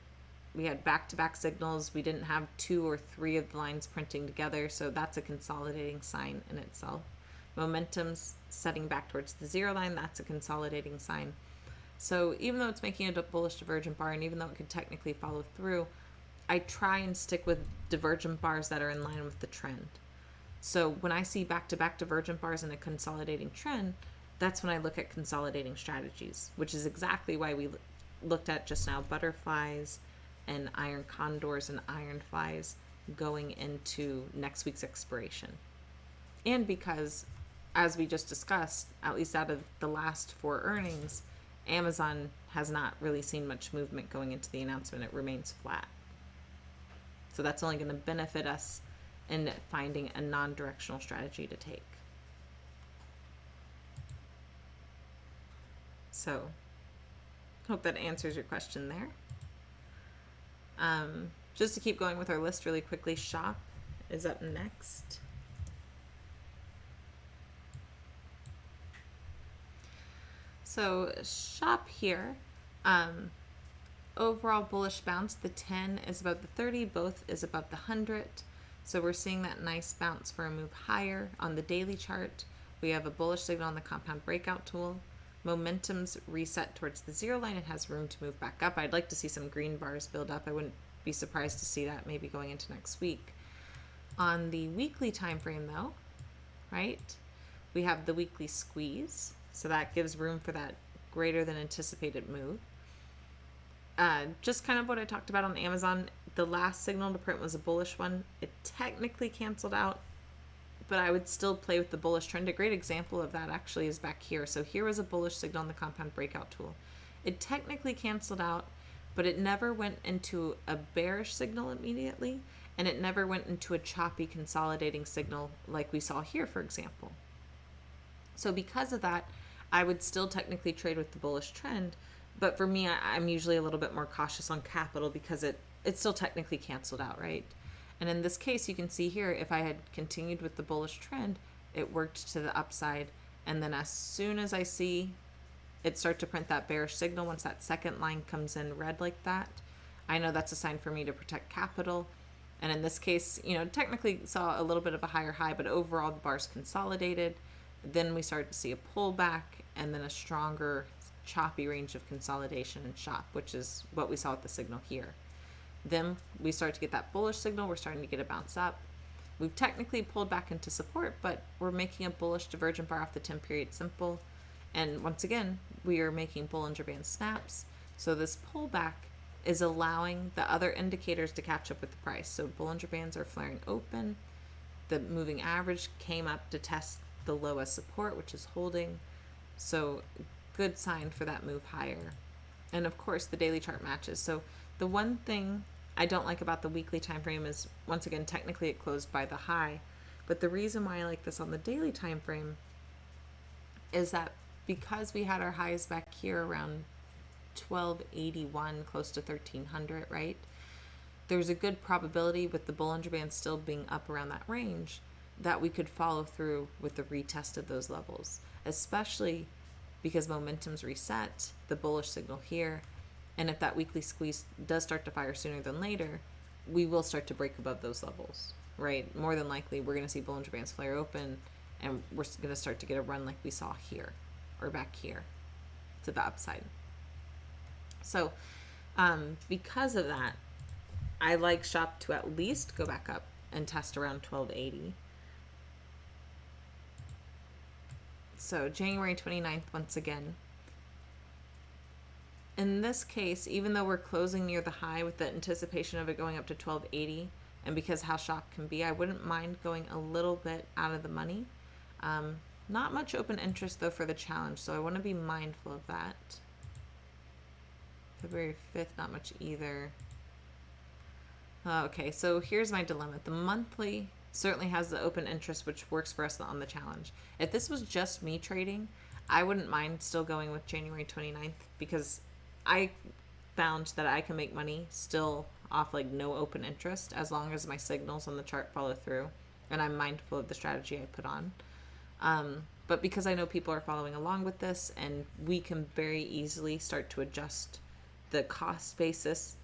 We had back-to-back signals. We didn't have 2 or 3 of the lines printing together, so that's a consolidating sign in itself. Momentum's setting back towards the 0 line. That's a consolidating sign. So even though it's making a bullish Divergent Bar, and even though it could technically follow through, I try and stick with Divergent Bars that are in line with the trend. So when I see back-to-back Divergent Bars in a consolidating trend, that's when I look at consolidating strategies, which is exactly why we looked at just now butterflies and iron condors and iron flies going into next week's expiration. And because, as we just discussed, at least out of the last 4 earnings, Amazon has not really seen much movement going into the announcement. It remains flat. So that's only going to benefit us in finding a non-directional strategy to take. So hope that answers your question there. Just to keep going with our list really quickly, shop is up next. So shop here, overall bullish bounce, the 10 is above the 30, both is above the 100. So we're seeing that nice bounce for a move higher on the daily chart. We have a bullish signal on the compound breakout tool. Momentum's reset towards the 0 line. It has room to move back up. I'd like to see some green bars build up. I wouldn't be surprised to see that maybe going into next week. On the weekly time frame though, right, we have the weekly squeeze. So that gives room for that greater than anticipated move. Just kind of what I talked about on Amazon. The last signal to print was a bullish one. It technically canceled out, but I would still play with the bullish trend. A great example of that actually is back here. So here was a bullish signal on the compound breakout tool. It technically canceled out, but it never went into a bearish signal immediately, and it never went into a choppy consolidating signal like we saw here, for example. So because of that, I would still technically trade with the bullish trend, but for me, I'm usually a little bit more cautious on capital because it still technically canceled out, right? And in this case, you can see here, if I had continued with the bullish trend, it worked to the upside. And then as soon as I see it start to print that bearish signal, once that second line comes in red like that, I know that's a sign for me to protect capital. And in this case, technically saw a little bit of a higher high, but overall the bar's consolidated. Then we started to see a pullback and then a stronger choppy range of consolidation and shop, which is what we saw with the signal here. Then we start to get that bullish signal. We're starting to get a bounce up. We've technically pulled back into support, but we're making a bullish divergent bar off the 10 period simple. And once again, we are making Bollinger Band snaps. So this pullback is allowing the other indicators to catch up with the price. So Bollinger Bands are flaring open. The moving average came up to test the lowest support, which is holding. So good sign for that move higher. And of course, the daily chart matches. So the one thing I don't like about the weekly time frame is, once again, technically it closed by the high. But the reason why I like this on the daily time frame is that because we had our highs back here around 1281, close to 1300, right? There's a good probability with the Bollinger Band still being up around that range that we could follow through with the retest of those levels, especially because momentum's reset, the bullish signal here. And if that weekly squeeze does start to fire sooner than later, we will start to break above those levels, right? More than likely, we're going to see Bollinger Bands flare open, and we're going to start to get a run like we saw here or back here to the upside. So because of that, I like shop to at least go back up and test around 1280. So January 29th, once again. In this case, even though we're closing near the high with the anticipation of it going up to 1280, and because how shop can be, I wouldn't mind going a little bit out of the money. Not much open interest though for the challenge, so I want to be mindful of that. February 5th, not much either. Okay, so here's my dilemma. The monthly certainly has the open interest, which works for us on the challenge. If this was just me trading, I wouldn't mind still going with January 29th because I found that I can make money still off like no open interest as long as my signals on the chart follow through and I'm mindful of the strategy I put on. But because I know people are following along with this, and we can very easily start to adjust the cost basis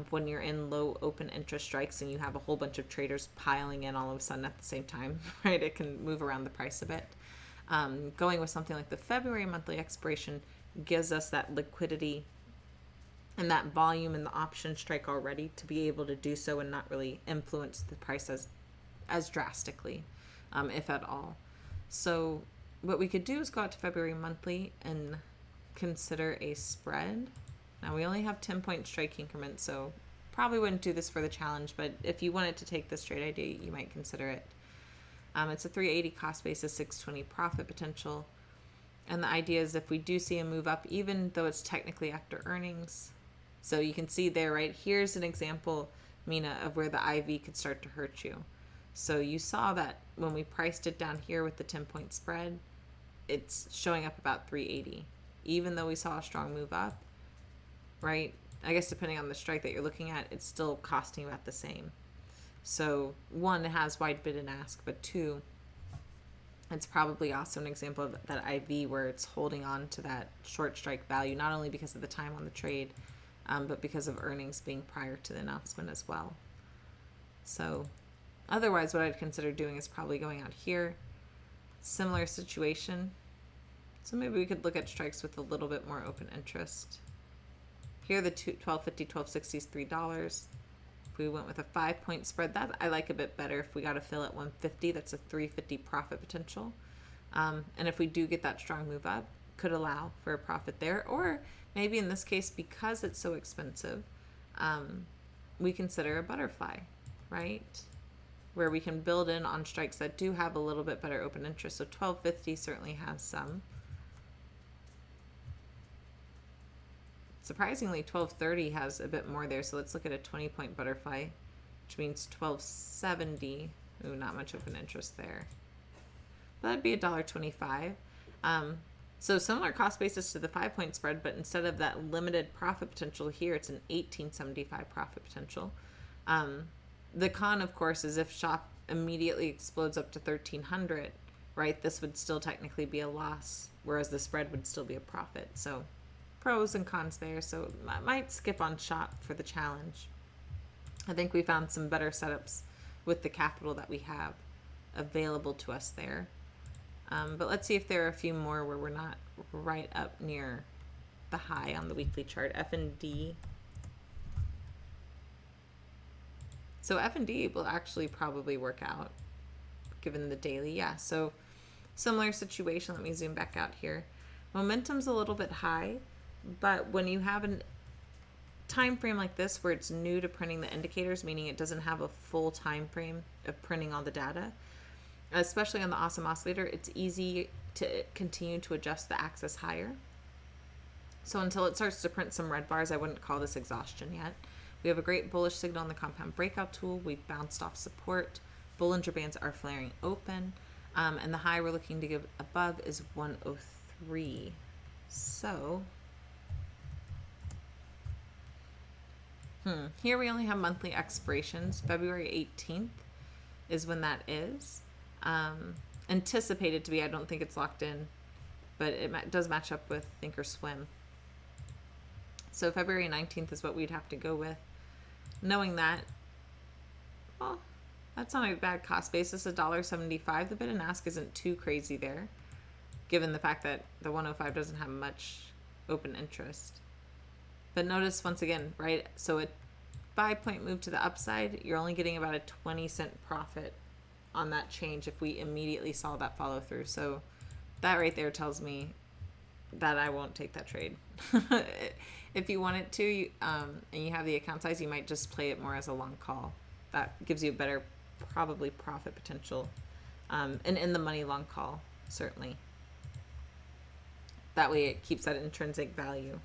when you're in low open interest strikes and you have a whole bunch of traders piling in all of a sudden at the same time, right? It can move around the price a bit. Going with something like the February monthly expiration gives us that liquidity and that volume in the option strike already to be able to do so and not really influence the price as drastically, if at all. So what we could do is go out to February monthly and consider a spread. Now we only have 10-point strike increments, so probably wouldn't do this for the challenge, but if you wanted to take this trade idea, you might consider it. It's a 380 cost basis, 620 profit potential. And the idea is if we do see a move up, even though it's technically after earnings, so you can see there, right? Here's an example Mina, of where the IV could start to hurt you. So you saw that when we priced it down here with the 10-point spread, it's showing up about 380. Even though we saw a strong move up, right? I guess depending on the strike that you're looking at, it's still costing about the same. So one, it has wide bid and ask, but two, it's probably also an example of that IV where it's holding on to that short strike value, not only because of the time on the trade, but because of earnings being prior to the announcement as well. So otherwise, what I'd consider doing is probably going out here. Similar situation. So maybe we could look at strikes with a little bit more open interest. Here, the 1250, 1260 is $3. If we went with a 5-point spread, that I like a bit better. If we got a fill at 150, that's a 350 profit potential. And if we do get that strong move up, could allow for a profit there. Or maybe in this case, because it's so expensive, we consider a butterfly, right? Where we can build in on strikes that do have a little bit better open interest. So 1250 certainly has some. Surprisingly, 1230 has a bit more there. So let's look at a 20-point butterfly, which means 1270. Ooh, not much open interest there. That'd be $1.25. So similar cost basis to the 5-point spread, but instead of that limited profit potential here, it's an 1875 profit potential. The con, of course, is if shop immediately explodes up to 1300, right? This would still technically be a loss, whereas the spread would still be a profit. So pros and cons there. So I might skip on shop for the challenge. I think we found some better setups with the capital that we have available to us there. But let's see if there are a few more where we're not right up near the high on the weekly chart. F and D. So F and D will actually probably work out given the daily. Yeah, so similar situation. Let me zoom back out here. Momentum's a little bit high, but when you have a time frame like this where it's new to printing the indicators, meaning it doesn't have a full time frame of printing all the data, especially on the awesome oscillator, it's easy to continue to adjust the axis higher. So until it starts to print some red bars, I wouldn't call this exhaustion yet. We have a great bullish signal on the compound breakout tool. We bounced off support. Bollinger Bands are flaring open. And the high we're looking to give above is 103. So here we only have monthly expirations. February 18th is when that is. Anticipated to be. I don't think it's locked in, but it does match up with Thinkorswim. So February 19th is what we'd have to go with. Knowing that, well, that's not a bad cost basis, $1.75. The bid and ask isn't too crazy there, given the fact that the 105 doesn't have much open interest. But notice once again, right? So a 5-point move to the upside, you're only getting about a 20-cent profit on that change if we immediately saw that follow through. So that right there tells me that I won't take that trade. If you want it to, and you have the account size, you might just play it more as a long call. That gives you a better probably profit potential, and in the money long call, certainly. That way it keeps that intrinsic value,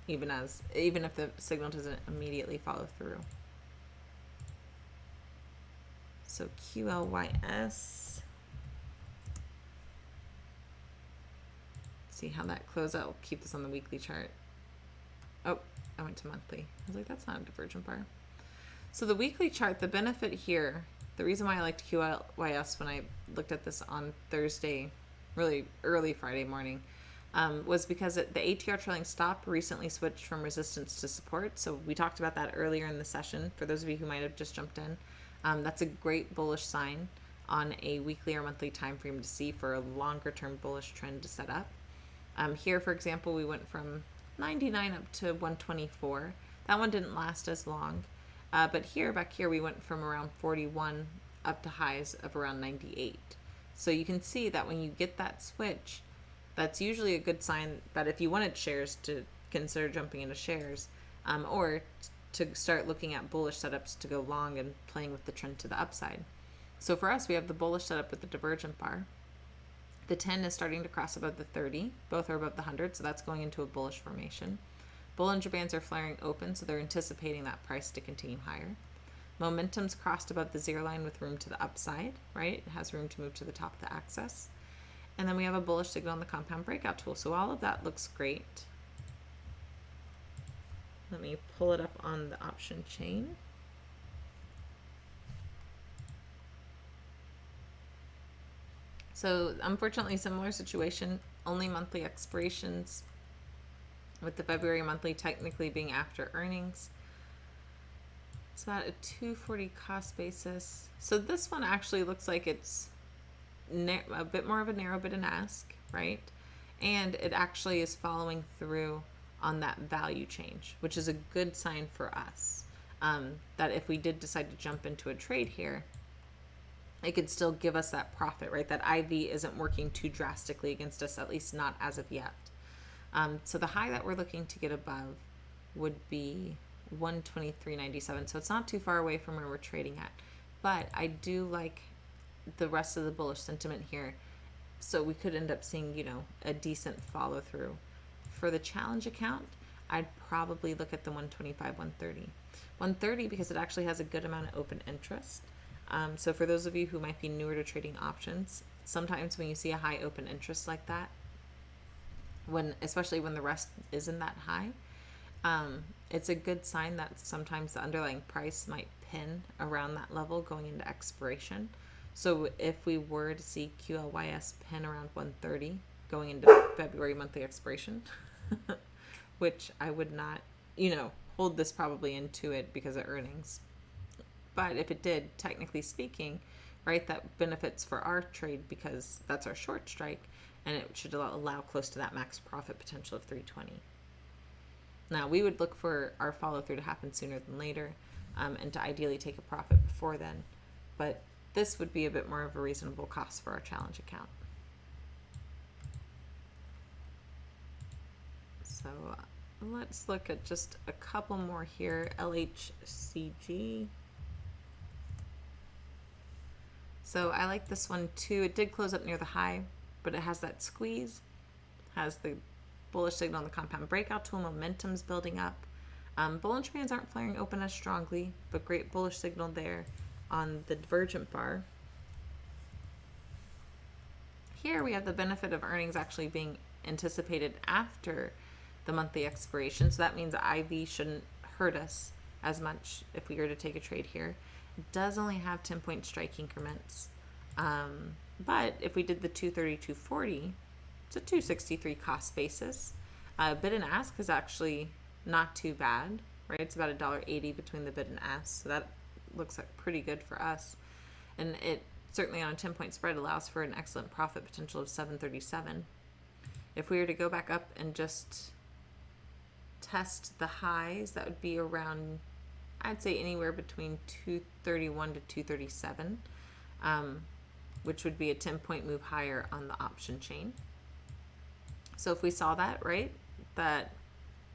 even if the signal doesn't immediately follow through. So QLYS. See how that closed out. We'll keep this on the weekly chart. Oh, I went to monthly. I was like, that's not a divergent bar. So the weekly chart, the benefit here, the reason why I liked QLYS when I looked at this on Thursday, really early Friday morning, was because the ATR trailing stop recently switched from resistance to support. So we talked about that earlier in the session. For those of you who might have just jumped in, that's a great bullish sign on a weekly or monthly time frame to see for a longer term bullish trend to set up. Here, for example, we went from 99 up to 124. That one didn't last as long. But back here, we went from around 41 up to highs of around 98. So you can see that when you get that switch, that's usually a good sign that if you wanted shares, to consider jumping into shares, or to start looking at bullish setups to go long and playing with the trend to the upside. So for us, we have the bullish setup with the divergent bar. The 10 is starting to cross above the 30. Both are above the 100, so that's going into a bullish formation. Bollinger Bands are flaring open, so they're anticipating that price to continue higher. Momentum's crossed above the zero line with room to the upside, right? It has room to move to the top of the axis. And then we have a bullish signal on the compound breakout tool. So all of that looks great. Let me pull it up on the option chain. So unfortunately, similar situation, only monthly expirations, with the February monthly technically being after earnings. It's about a 240 cost basis. So this one actually looks like it's a bit more of a narrow bid and ask, right? And it actually is following through on that value change, which is a good sign for us. That if we did decide to jump into a trade here, it could still give us that profit, right? That IV isn't working too drastically against us, at least not as of yet. So the high that we're looking to get above would be 123.97. So it's not too far away from where we're trading at. But I do like the rest of the bullish sentiment here. So we could end up seeing, you know, a decent follow through. For the challenge account, I'd probably look at the 125, 130. 130 because it actually has a good amount of open interest. So for those of you who might be newer to trading options, sometimes when you see a high open interest like that, especially when the rest isn't that high, it's a good sign that sometimes the underlying price might pin around that level going into expiration. So if we were to see QLYS pin around 130 going into February monthly expiration, which I would not, you know, hold this probably into it because of earnings. But if it did, technically speaking, right, that benefits for our trade because that's our short strike, and it should allow close to that max profit potential of 320. Now, we would look for our follow through to happen sooner than later, and to ideally take a profit before then. But this would be a bit more of a reasonable cost for our challenge account. So let's look at just a couple more here. LHCG. So I like this one too. It did close up near the high, but it has that squeeze, has the bullish signal on the compound breakout tool, momentum's building up. Bollinger Bands aren't flaring open as strongly, but great bullish signal there on the Divergent Bar. Here we have the benefit of earnings actually being anticipated after the monthly expiration, so that means IV shouldn't hurt us as much if we were to take a trade here. It does only have 10-point strike increments, but if we did the 230, 240, it's a 263 cost basis. Bid and ask is actually not too bad, right? It's about $1.80 between the bid and ask, so that looks like pretty good for us. And it certainly on a 10-point spread allows for an excellent profit potential of 737. If we were to go back up and just test the highs, that would be around, I'd say anywhere between 231 to 237, which would be a 10-point move higher on the option chain. So if we saw that, right,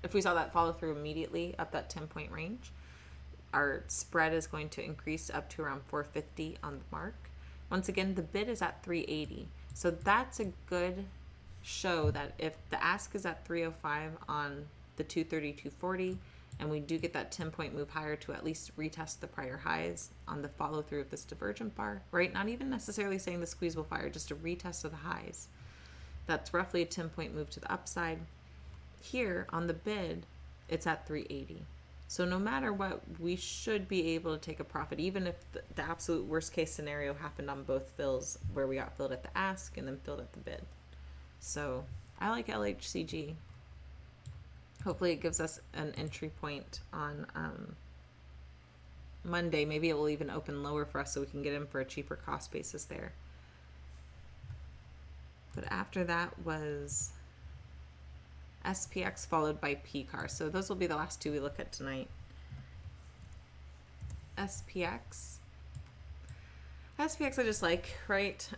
if we saw that follow through immediately up that 10-point range, our spread is going to increase up to around 450 on the mark. Once again, the bid is at 380. So that's a good show that if the ask is at 305 on the 230, 240, and we do get that 10-point move higher to at least retest the prior highs on the follow through of this divergent bar, right? Not even necessarily saying the squeeze will fire, just a retest of the highs. That's roughly a 10-point move to the upside. Here on the bid, it's at 380. So no matter what, we should be able to take a profit, even if the absolute worst case scenario happened on both fills, where we got filled at the ask and then filled at the bid. So I like LHCG. Hopefully it gives us an entry point on Monday. Maybe it will even open lower for us so we can get in for a cheaper cost basis there. But after that was SPX followed by PCAR. So those will be the last two we look at tonight. SPX I just like, right?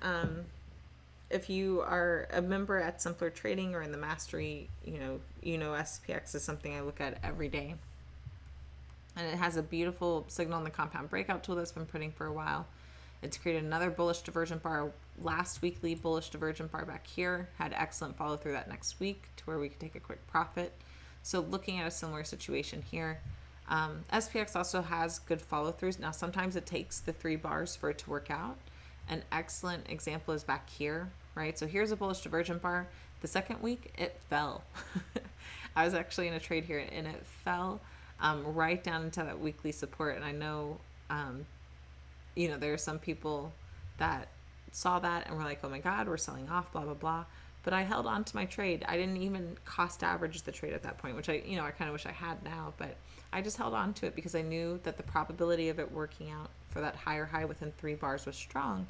If you are a member at Simpler Trading or in the Mastery, you know SPX is something I look at every day. And it has a beautiful signal on the compound breakout tool that's been printing for a while. It's created another bullish divergent bar. Last weekly bullish divergent bar back here had excellent follow through that next week to where we could take a quick profit. So looking at a similar situation here, SPX also has good follow throughs. Now, sometimes it takes the 3 bars for it to work out. An excellent example is back here, right? So here's a bullish divergent bar. The second week, it fell. I was actually in a trade here and it fell right down into that weekly support. And I know, there are some people that saw that and were like, oh my God, we're selling off, blah, blah, blah. But I held on to my trade. I didn't even cost average the trade at that point, which I kind of wish I had now, but I just held on to it because I knew that the probability of it working out for that higher high within 3 bars was strong.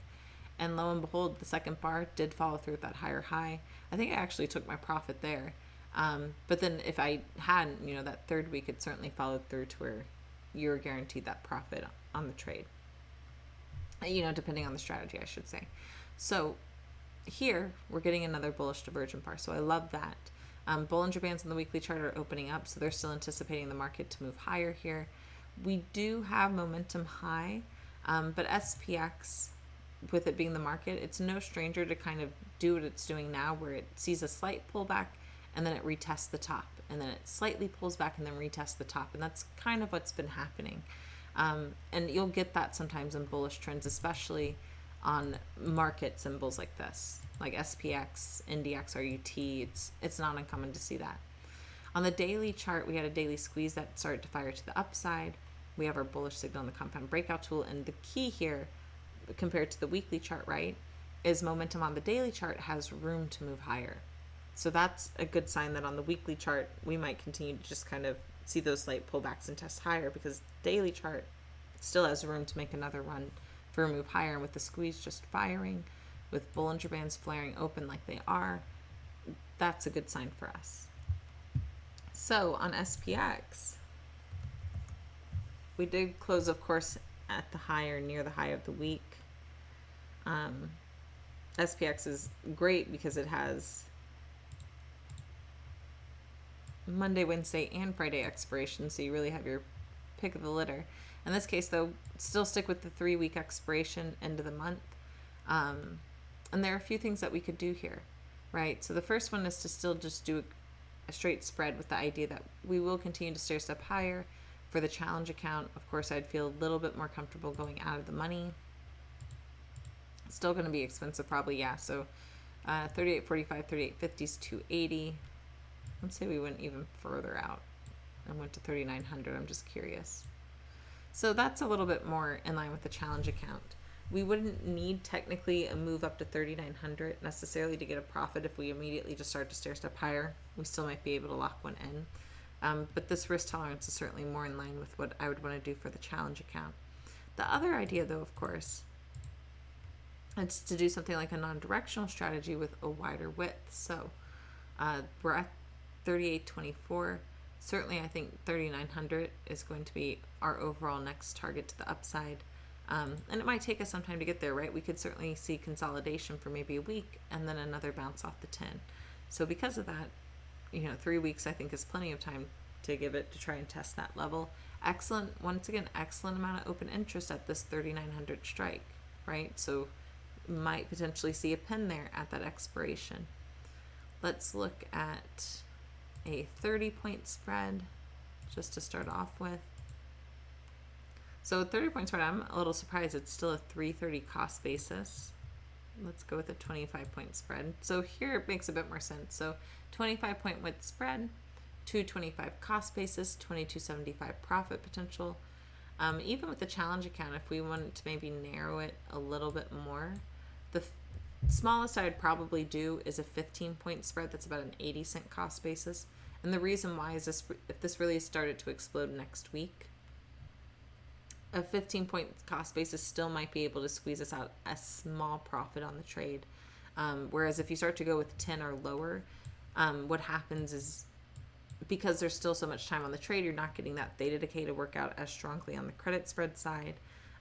And lo and behold, the second bar did follow through with that higher high. I think I actually took my profit there. But then if I hadn't, that third week, it certainly followed through to where you're guaranteed that profit on the trade. Depending on the strategy, I should say. So here, we're getting another bullish divergent bar. So I love that. Bollinger Bands on the weekly chart are opening up, so they're still anticipating the market to move higher here. We do have momentum high, but SPX, with it being the market, it's no stranger to kind of do what it's doing now, where it sees a slight pullback and then it retests the top, and then it slightly pulls back and then retests the top, and that's kind of what's been happening. And you'll get that sometimes in bullish trends, especially on market symbols like this, like SPX, NDX, RUT. It's not uncommon to see that. On the daily chart, we had a daily squeeze that started to fire to the upside. We have our bullish signal on the compound breakout tool, and the key here, compared to the weekly chart, right, is momentum on the daily chart has room to move higher. So that's a good sign that on the weekly chart, we might continue to just kind of see those slight pullbacks and test higher, because the daily chart still has room to make another run for a move higher. And with the squeeze just firing, with Bollinger Bands flaring open like they are, that's a good sign for us. So on SPX, we did close, of course, at the high or near the high of the week. SPX is great because it has Monday, Wednesday, and Friday expiration, so you really have your pick of the litter. In this case, though, still stick with the 3-week expiration, end of the month. And there are a few things that we could do here, right? So the first one is to still just do a straight spread with the idea that we will continue to stair step higher. For the challenge account, of course, I'd feel a little bit more comfortable going out of the money. Still going to be expensive, probably, yeah. So 38.45, 38.50 is 280. Let's say we went even further out and went to 3,900. I'm just curious. So that's a little bit more in line with the challenge account. We wouldn't need technically a move up to 3,900 necessarily to get a profit. If we immediately just start to stair step higher, we still might be able to lock one in. But this risk tolerance is certainly more in line with what I would want to do for the challenge account. The other idea, though, of course, it's to do something like a non-directional strategy with a wider width. So we're at 38.24. Certainly, I think 3,900 is going to be our overall next target to the upside. And it might take us some time to get there, right? We could certainly see consolidation for maybe a week and then another bounce off the 10. So because of that, 3 weeks I think is plenty of time to give it to try and test that level. Excellent, once again, excellent amount of open interest at this 3,900 strike, right? So might potentially see a pin there at that expiration. Let's look at a 30-point spread just to start off with. So 30-point spread, I'm a little surprised it's still a 330 cost basis. Let's go with a 25-point spread. So here it makes a bit more sense. So 25-point width spread, 225 cost basis, 2275 profit potential. Even with the challenge account, if we wanted to maybe narrow it a little bit more, the smallest I would probably do is a 15-point spread. That's about an 80-cent cost basis. And the reason why is this: if this really started to explode next week, a 15-point cost basis still might be able to squeeze us out a small profit on the trade. Whereas if you start to go with 10 or lower, what happens is, because there's still so much time on the trade, you're not getting that theta decay to work out as strongly on the credit spread side.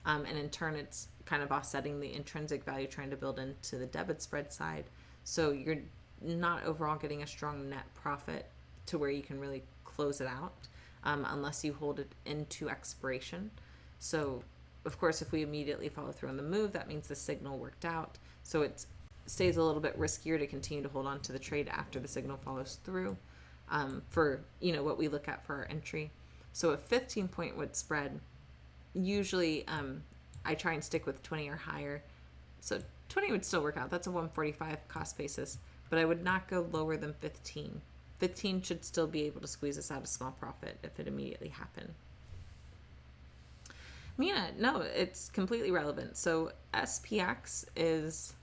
And in turn, it's kind of offsetting the intrinsic value trying to build into the debit spread side. So you're not overall getting a strong net profit to where you can really close it out unless you hold it into expiration. So, of course, if we immediately follow through on the move, that means the signal worked out. So it stays a little bit riskier to continue to hold on to the trade after the signal follows through for, what we look at for our entry. So a 15-point width spread, usually I try and stick with 20 or higher. So 20 would still work out. That's a 145 cost basis, but I would not go lower than 15. 15 should still be able to squeeze us out a small profit if it immediately happened. Yeah, no, it's completely relevant. So SPX is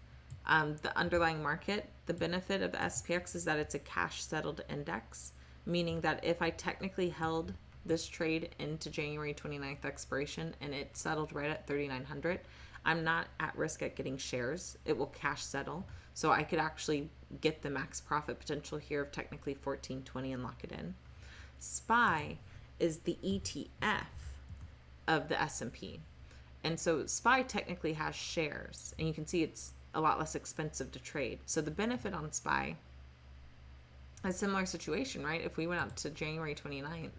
the underlying market. The benefit of SPX is that it's a cash settled index, meaning that if I technically held this trade into January 29th expiration and it settled right at 3,900, I'm not at risk at getting shares. It will cash settle. So I could actually get the max profit potential here of technically 1420 and lock it in. SPY is the ETF of the S&P. And so SPY technically has shares, and you can see it's a lot less expensive to trade. So the benefit on SPY, a similar situation, right? If we went out to January 29th,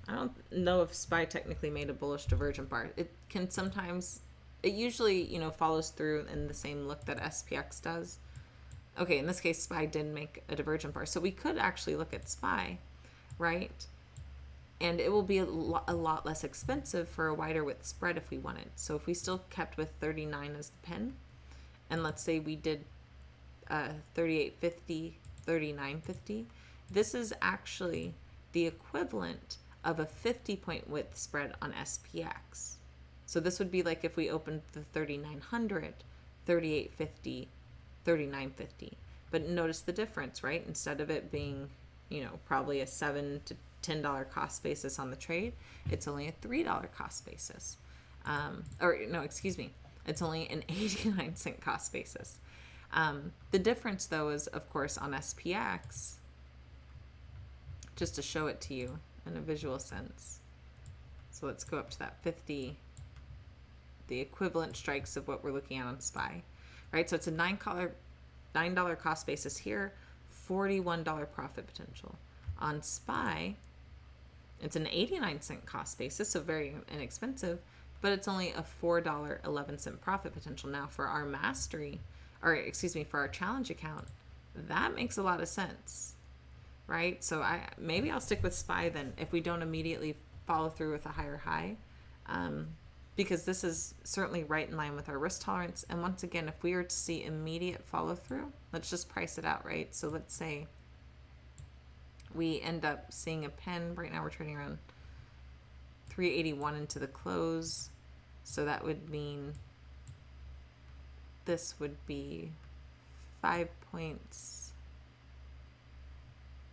I don't know if SPY technically made a bullish divergent bar. It can sometimes, it usually, follows through in the same look that SPX does. Okay, in this case, SPY did make a divergent bar. So we could actually look at SPY, right? And it will be a lot less expensive for a wider width spread if we wanted. So if we still kept with 39 as the pin, and let's say we did 38.50, 39.50, this is actually the equivalent of a 50-point width spread on SPX. So this would be like if we opened the 3,900, 38.50, 39.50. But notice the difference, right? Instead of it being, probably a $7 to $10 cost basis on the trade, it's only a $3 cost basis. It's only an 89-cent cost basis. The difference, though, is, of course, on SPX, just to show it to you in a visual sense. So let's go up to that 50, the equivalent strikes of what we're looking at on SPY, right? So it's a $9 cost basis here, $41 profit potential. On SPY, it's an 89-cent cost basis, so very inexpensive, but it's only a $4.11 profit potential. Now for our for our challenge account, that makes a lot of sense, right? So maybe I'll stick with SPY then if we don't immediately follow through with a higher high, because this is certainly right in line with our risk tolerance. And once again, if we were to see immediate follow through, let's just price it out, right? So let's say we end up seeing a pin. Right now we're trading around 381 into the close. So that would mean this would be 5 points,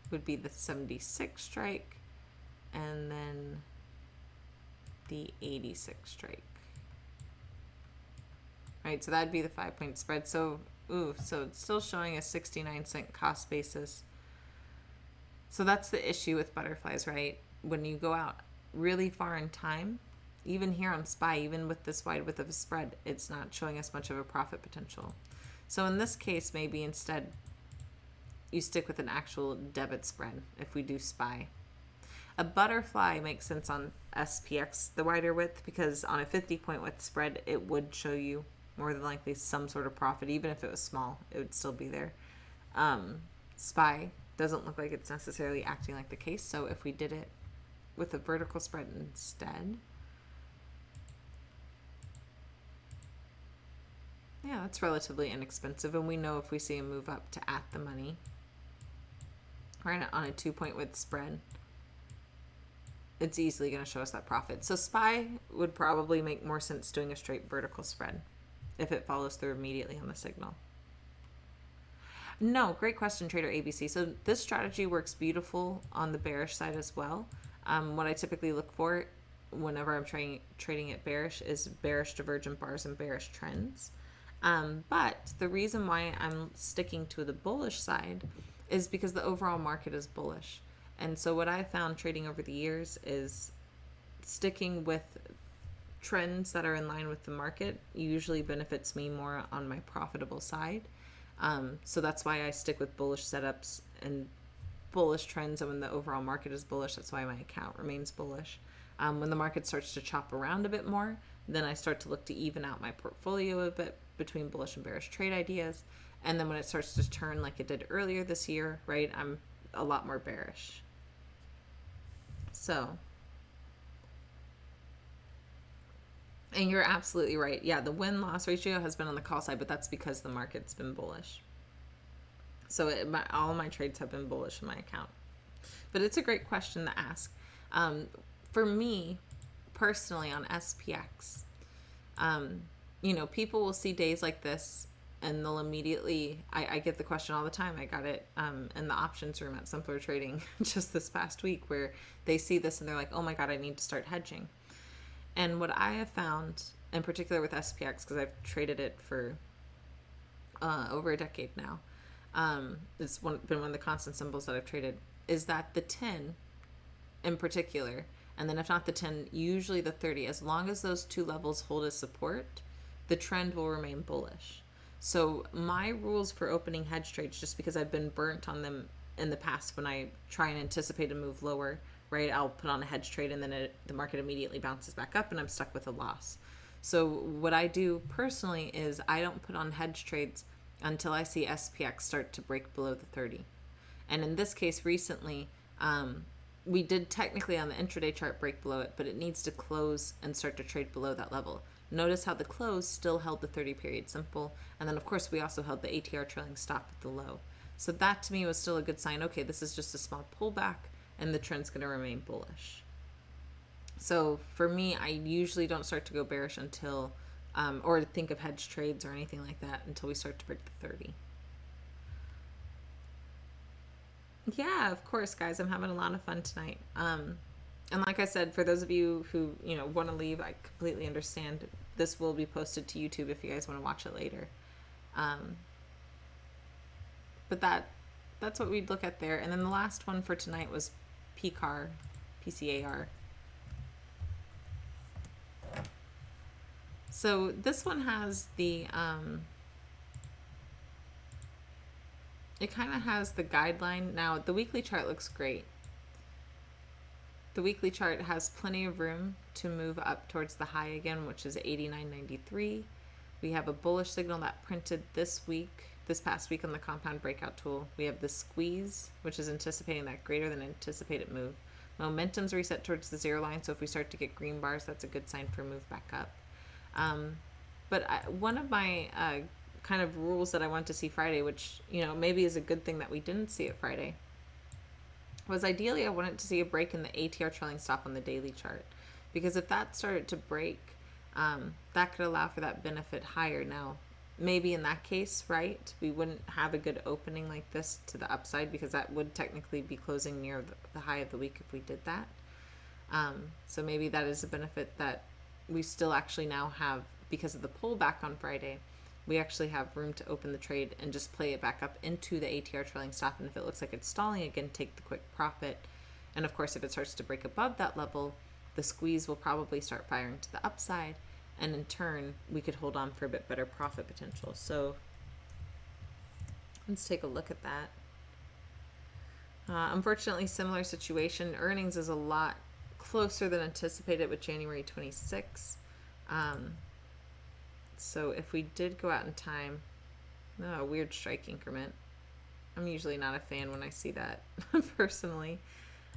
would be the 76 strike, and then the 86 strike. Right, so that'd be the 5-point spread. So it's still showing a 69-cent cost basis. So that's the issue with butterflies, right? When you go out really far in time, even here on SPY, even with this wide width of a spread, it's not showing us much of a profit potential. So in this case, maybe instead you stick with an actual debit spread if we do SPY. A butterfly makes sense on SPX, the wider width, because on a 50-point width spread, it would show you more than likely some sort of profit. Even if it was small, it would still be there. SPY doesn't look like it's necessarily acting like the case. So if we did it with a vertical spread instead, yeah, that's relatively inexpensive. And we know if we see a move up to at the money, right, on a 2-point width spread, it's easily going to show us that profit. So SPY would probably make more sense doing a straight vertical spread if it follows through immediately on the signal. No, great question, Trader ABC. So this strategy works beautiful on the bearish side as well. What I typically look for whenever I'm trading at bearish is bearish divergent bars and bearish trends. But the reason why I'm sticking to the bullish side is because the overall market is bullish. And so what I found trading over the years is sticking with trends that are in line with the market usually benefits me more on my profitable side. So that's why I stick with bullish setups and bullish trends. And when the overall market is bullish, that's why my account remains bullish. When the market starts to chop around a bit more, then I start to look to even out my portfolio a bit between bullish and bearish trade ideas. And then when it starts to turn like it did earlier this year, right, I'm a lot more bearish. So And you're absolutely right. Yeah, the win-loss ratio has been on the call side, but that's because the market's been bullish. So all my trades have been bullish in my account. But it's a great question to ask. For me, personally, on SPX, people will see days like this and they'll immediately, I get the question all the time. I got it in the options room at Simpler Trading just this past week, where they see this and they're like, oh my God, I need to start hedging. And what I have found, in particular with SPX, because I've traded it for over a decade now, it's been one of the constant symbols that I've traded, is that the 10 in particular, and then if not the 10, usually the 30, as long as those two levels hold as support, the trend will remain bullish. So my rules for opening hedge trades, just because I've been burnt on them in the past when I try and anticipate a move lower, right? I'll put on a hedge trade and then the market immediately bounces back up and I'm stuck with a loss. So what I do personally is I don't put on hedge trades until I see SPX start to break below the 30. And in this case recently, we did technically on the intraday chart break below it, but it needs to close and start to trade below that level. Notice how the close still held the 30 period simple. And then of course we also held the ATR trailing stop at the low. So that to me was still a good sign. Okay, this is just a small pullback and the trend's going to remain bullish. So for me, I usually don't start to go bearish until, or think of hedge trades or anything like that until we start to break the 30. Yeah, of course, guys. I'm having a lot of fun tonight. And like I said, for those of you who, want to leave, I completely understand. This will be posted to YouTube if you guys want to watch it later. But that's what we'd look at there. And then the last one for tonight was PCAR, PCAR. So this one has the, it kind of has the guideline. Now, the weekly chart looks great. The weekly chart has plenty of room to move up towards the high again, which is 89.93. We have a bullish signal that printed this past week on the compound breakout tool. We have the squeeze, which is anticipating that greater than anticipated move. Momentum's reset towards the zero line, so if we start to get green bars, that's a good sign for a move back up. One of my kind of rules that I want to see Friday, which, maybe is a good thing that we didn't see it Friday, was ideally I wanted to see a break in the ATR trailing stop on the daily chart. Because if that started to break, that could allow for that benefit higher. Now, maybe in that case, right, we wouldn't have a good opening like this to the upside, because that would technically be closing near the high of the week if we did that. So maybe that is a benefit that we still actually now have, because of the pullback on Friday. We actually have room to open the trade and just play it back up into the ATR trailing stop. And if it looks like it's stalling again, take the quick profit. And of course, if it starts to break above that level, the squeeze will probably start firing to the upside. And in turn, we could hold on for a bit better profit potential. So let's take a look at that. Unfortunately, similar situation. Earnings is a lot closer than anticipated with January 26. So if we did go out in time, a weird strike increment. I'm usually not a fan when I see that personally.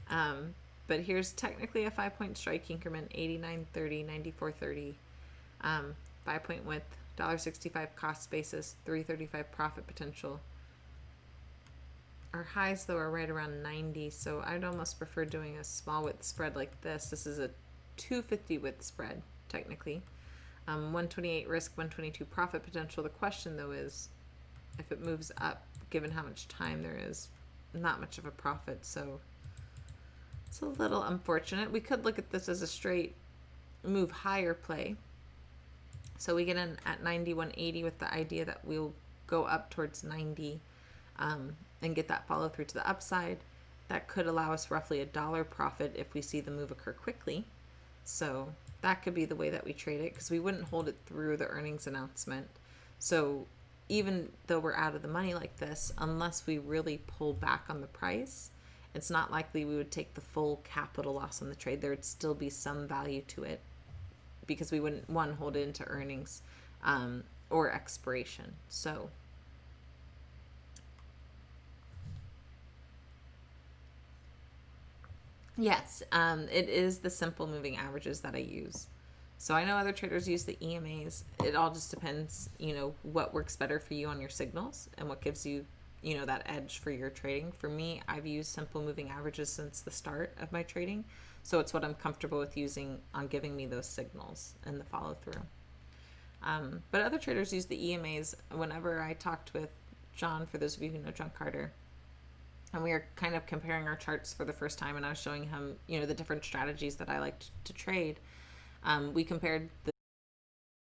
But here's technically a 5-point strike increment, 89.30, 94.30, 5-point width, $1.65 cost basis, 335 profit potential. Our highs though are right around 90, so I'd almost prefer doing a small width spread like this. This is a 250 width spread technically. 128 risk, 122 profit potential. The question though is, if it moves up, given how much time there is, not much of a profit, so it's a little unfortunate. We could look at this as a straight move higher play. So we get in at 91.80 with the idea that we'll go up towards 90 and get that follow through to the upside. That could allow us roughly $1 profit if we see the move occur quickly. So that could be the way that we trade it, because we wouldn't hold it through the earnings announcement. So even though we're out of the money like this, unless we really pull back on the price, it's not likely we would take the full capital loss on the trade. There would still be some value to it, because we wouldn't, one, hold it into earnings or expiration. So yes, it is the simple moving averages that I use. So I know other traders use the EMAs. It all just depends, what works better for you on your signals and what gives you, that edge for your trading. For me, I've used simple moving averages since the start of my trading. So it's what I'm comfortable with using on giving me those signals and the follow through. But other traders use the EMAs. Whenever I talked with John, for those of you who know John Carter, and we were kind of comparing our charts for the first time, and I was showing him, the different strategies that I liked to trade. We compared